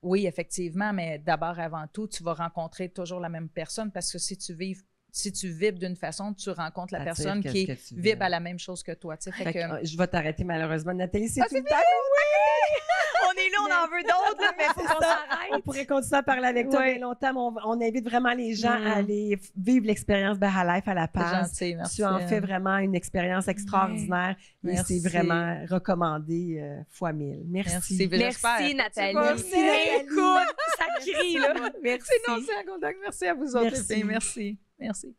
Oui, effectivement, mais d'abord, avant tout, tu vas rencontrer toujours la même personne, parce que si tu vibres d'une façon, tu rencontres la personne qui vibre à la même chose que toi. Tu sais, fait que... Je vais t'arrêter malheureusement, Nathalie. C'est tout le temps. On est là, on en veut d'autres, là, mais il faut qu'on s'arrête. On pourrait continuer à parler avec toi bien longtemps, mais on invite vraiment les gens à aller vivre l'expérience Baha Life à La Paz. C'est gentil, merci. Tu en fais vraiment une expérience extraordinaire et c'est vraiment recommandé fois 1000. Merci. Merci, Nathalie. Merci, écoute, ça crie, là. Merci. C'est non, c'est un contact. Merci à vous autres. Merci. Merci.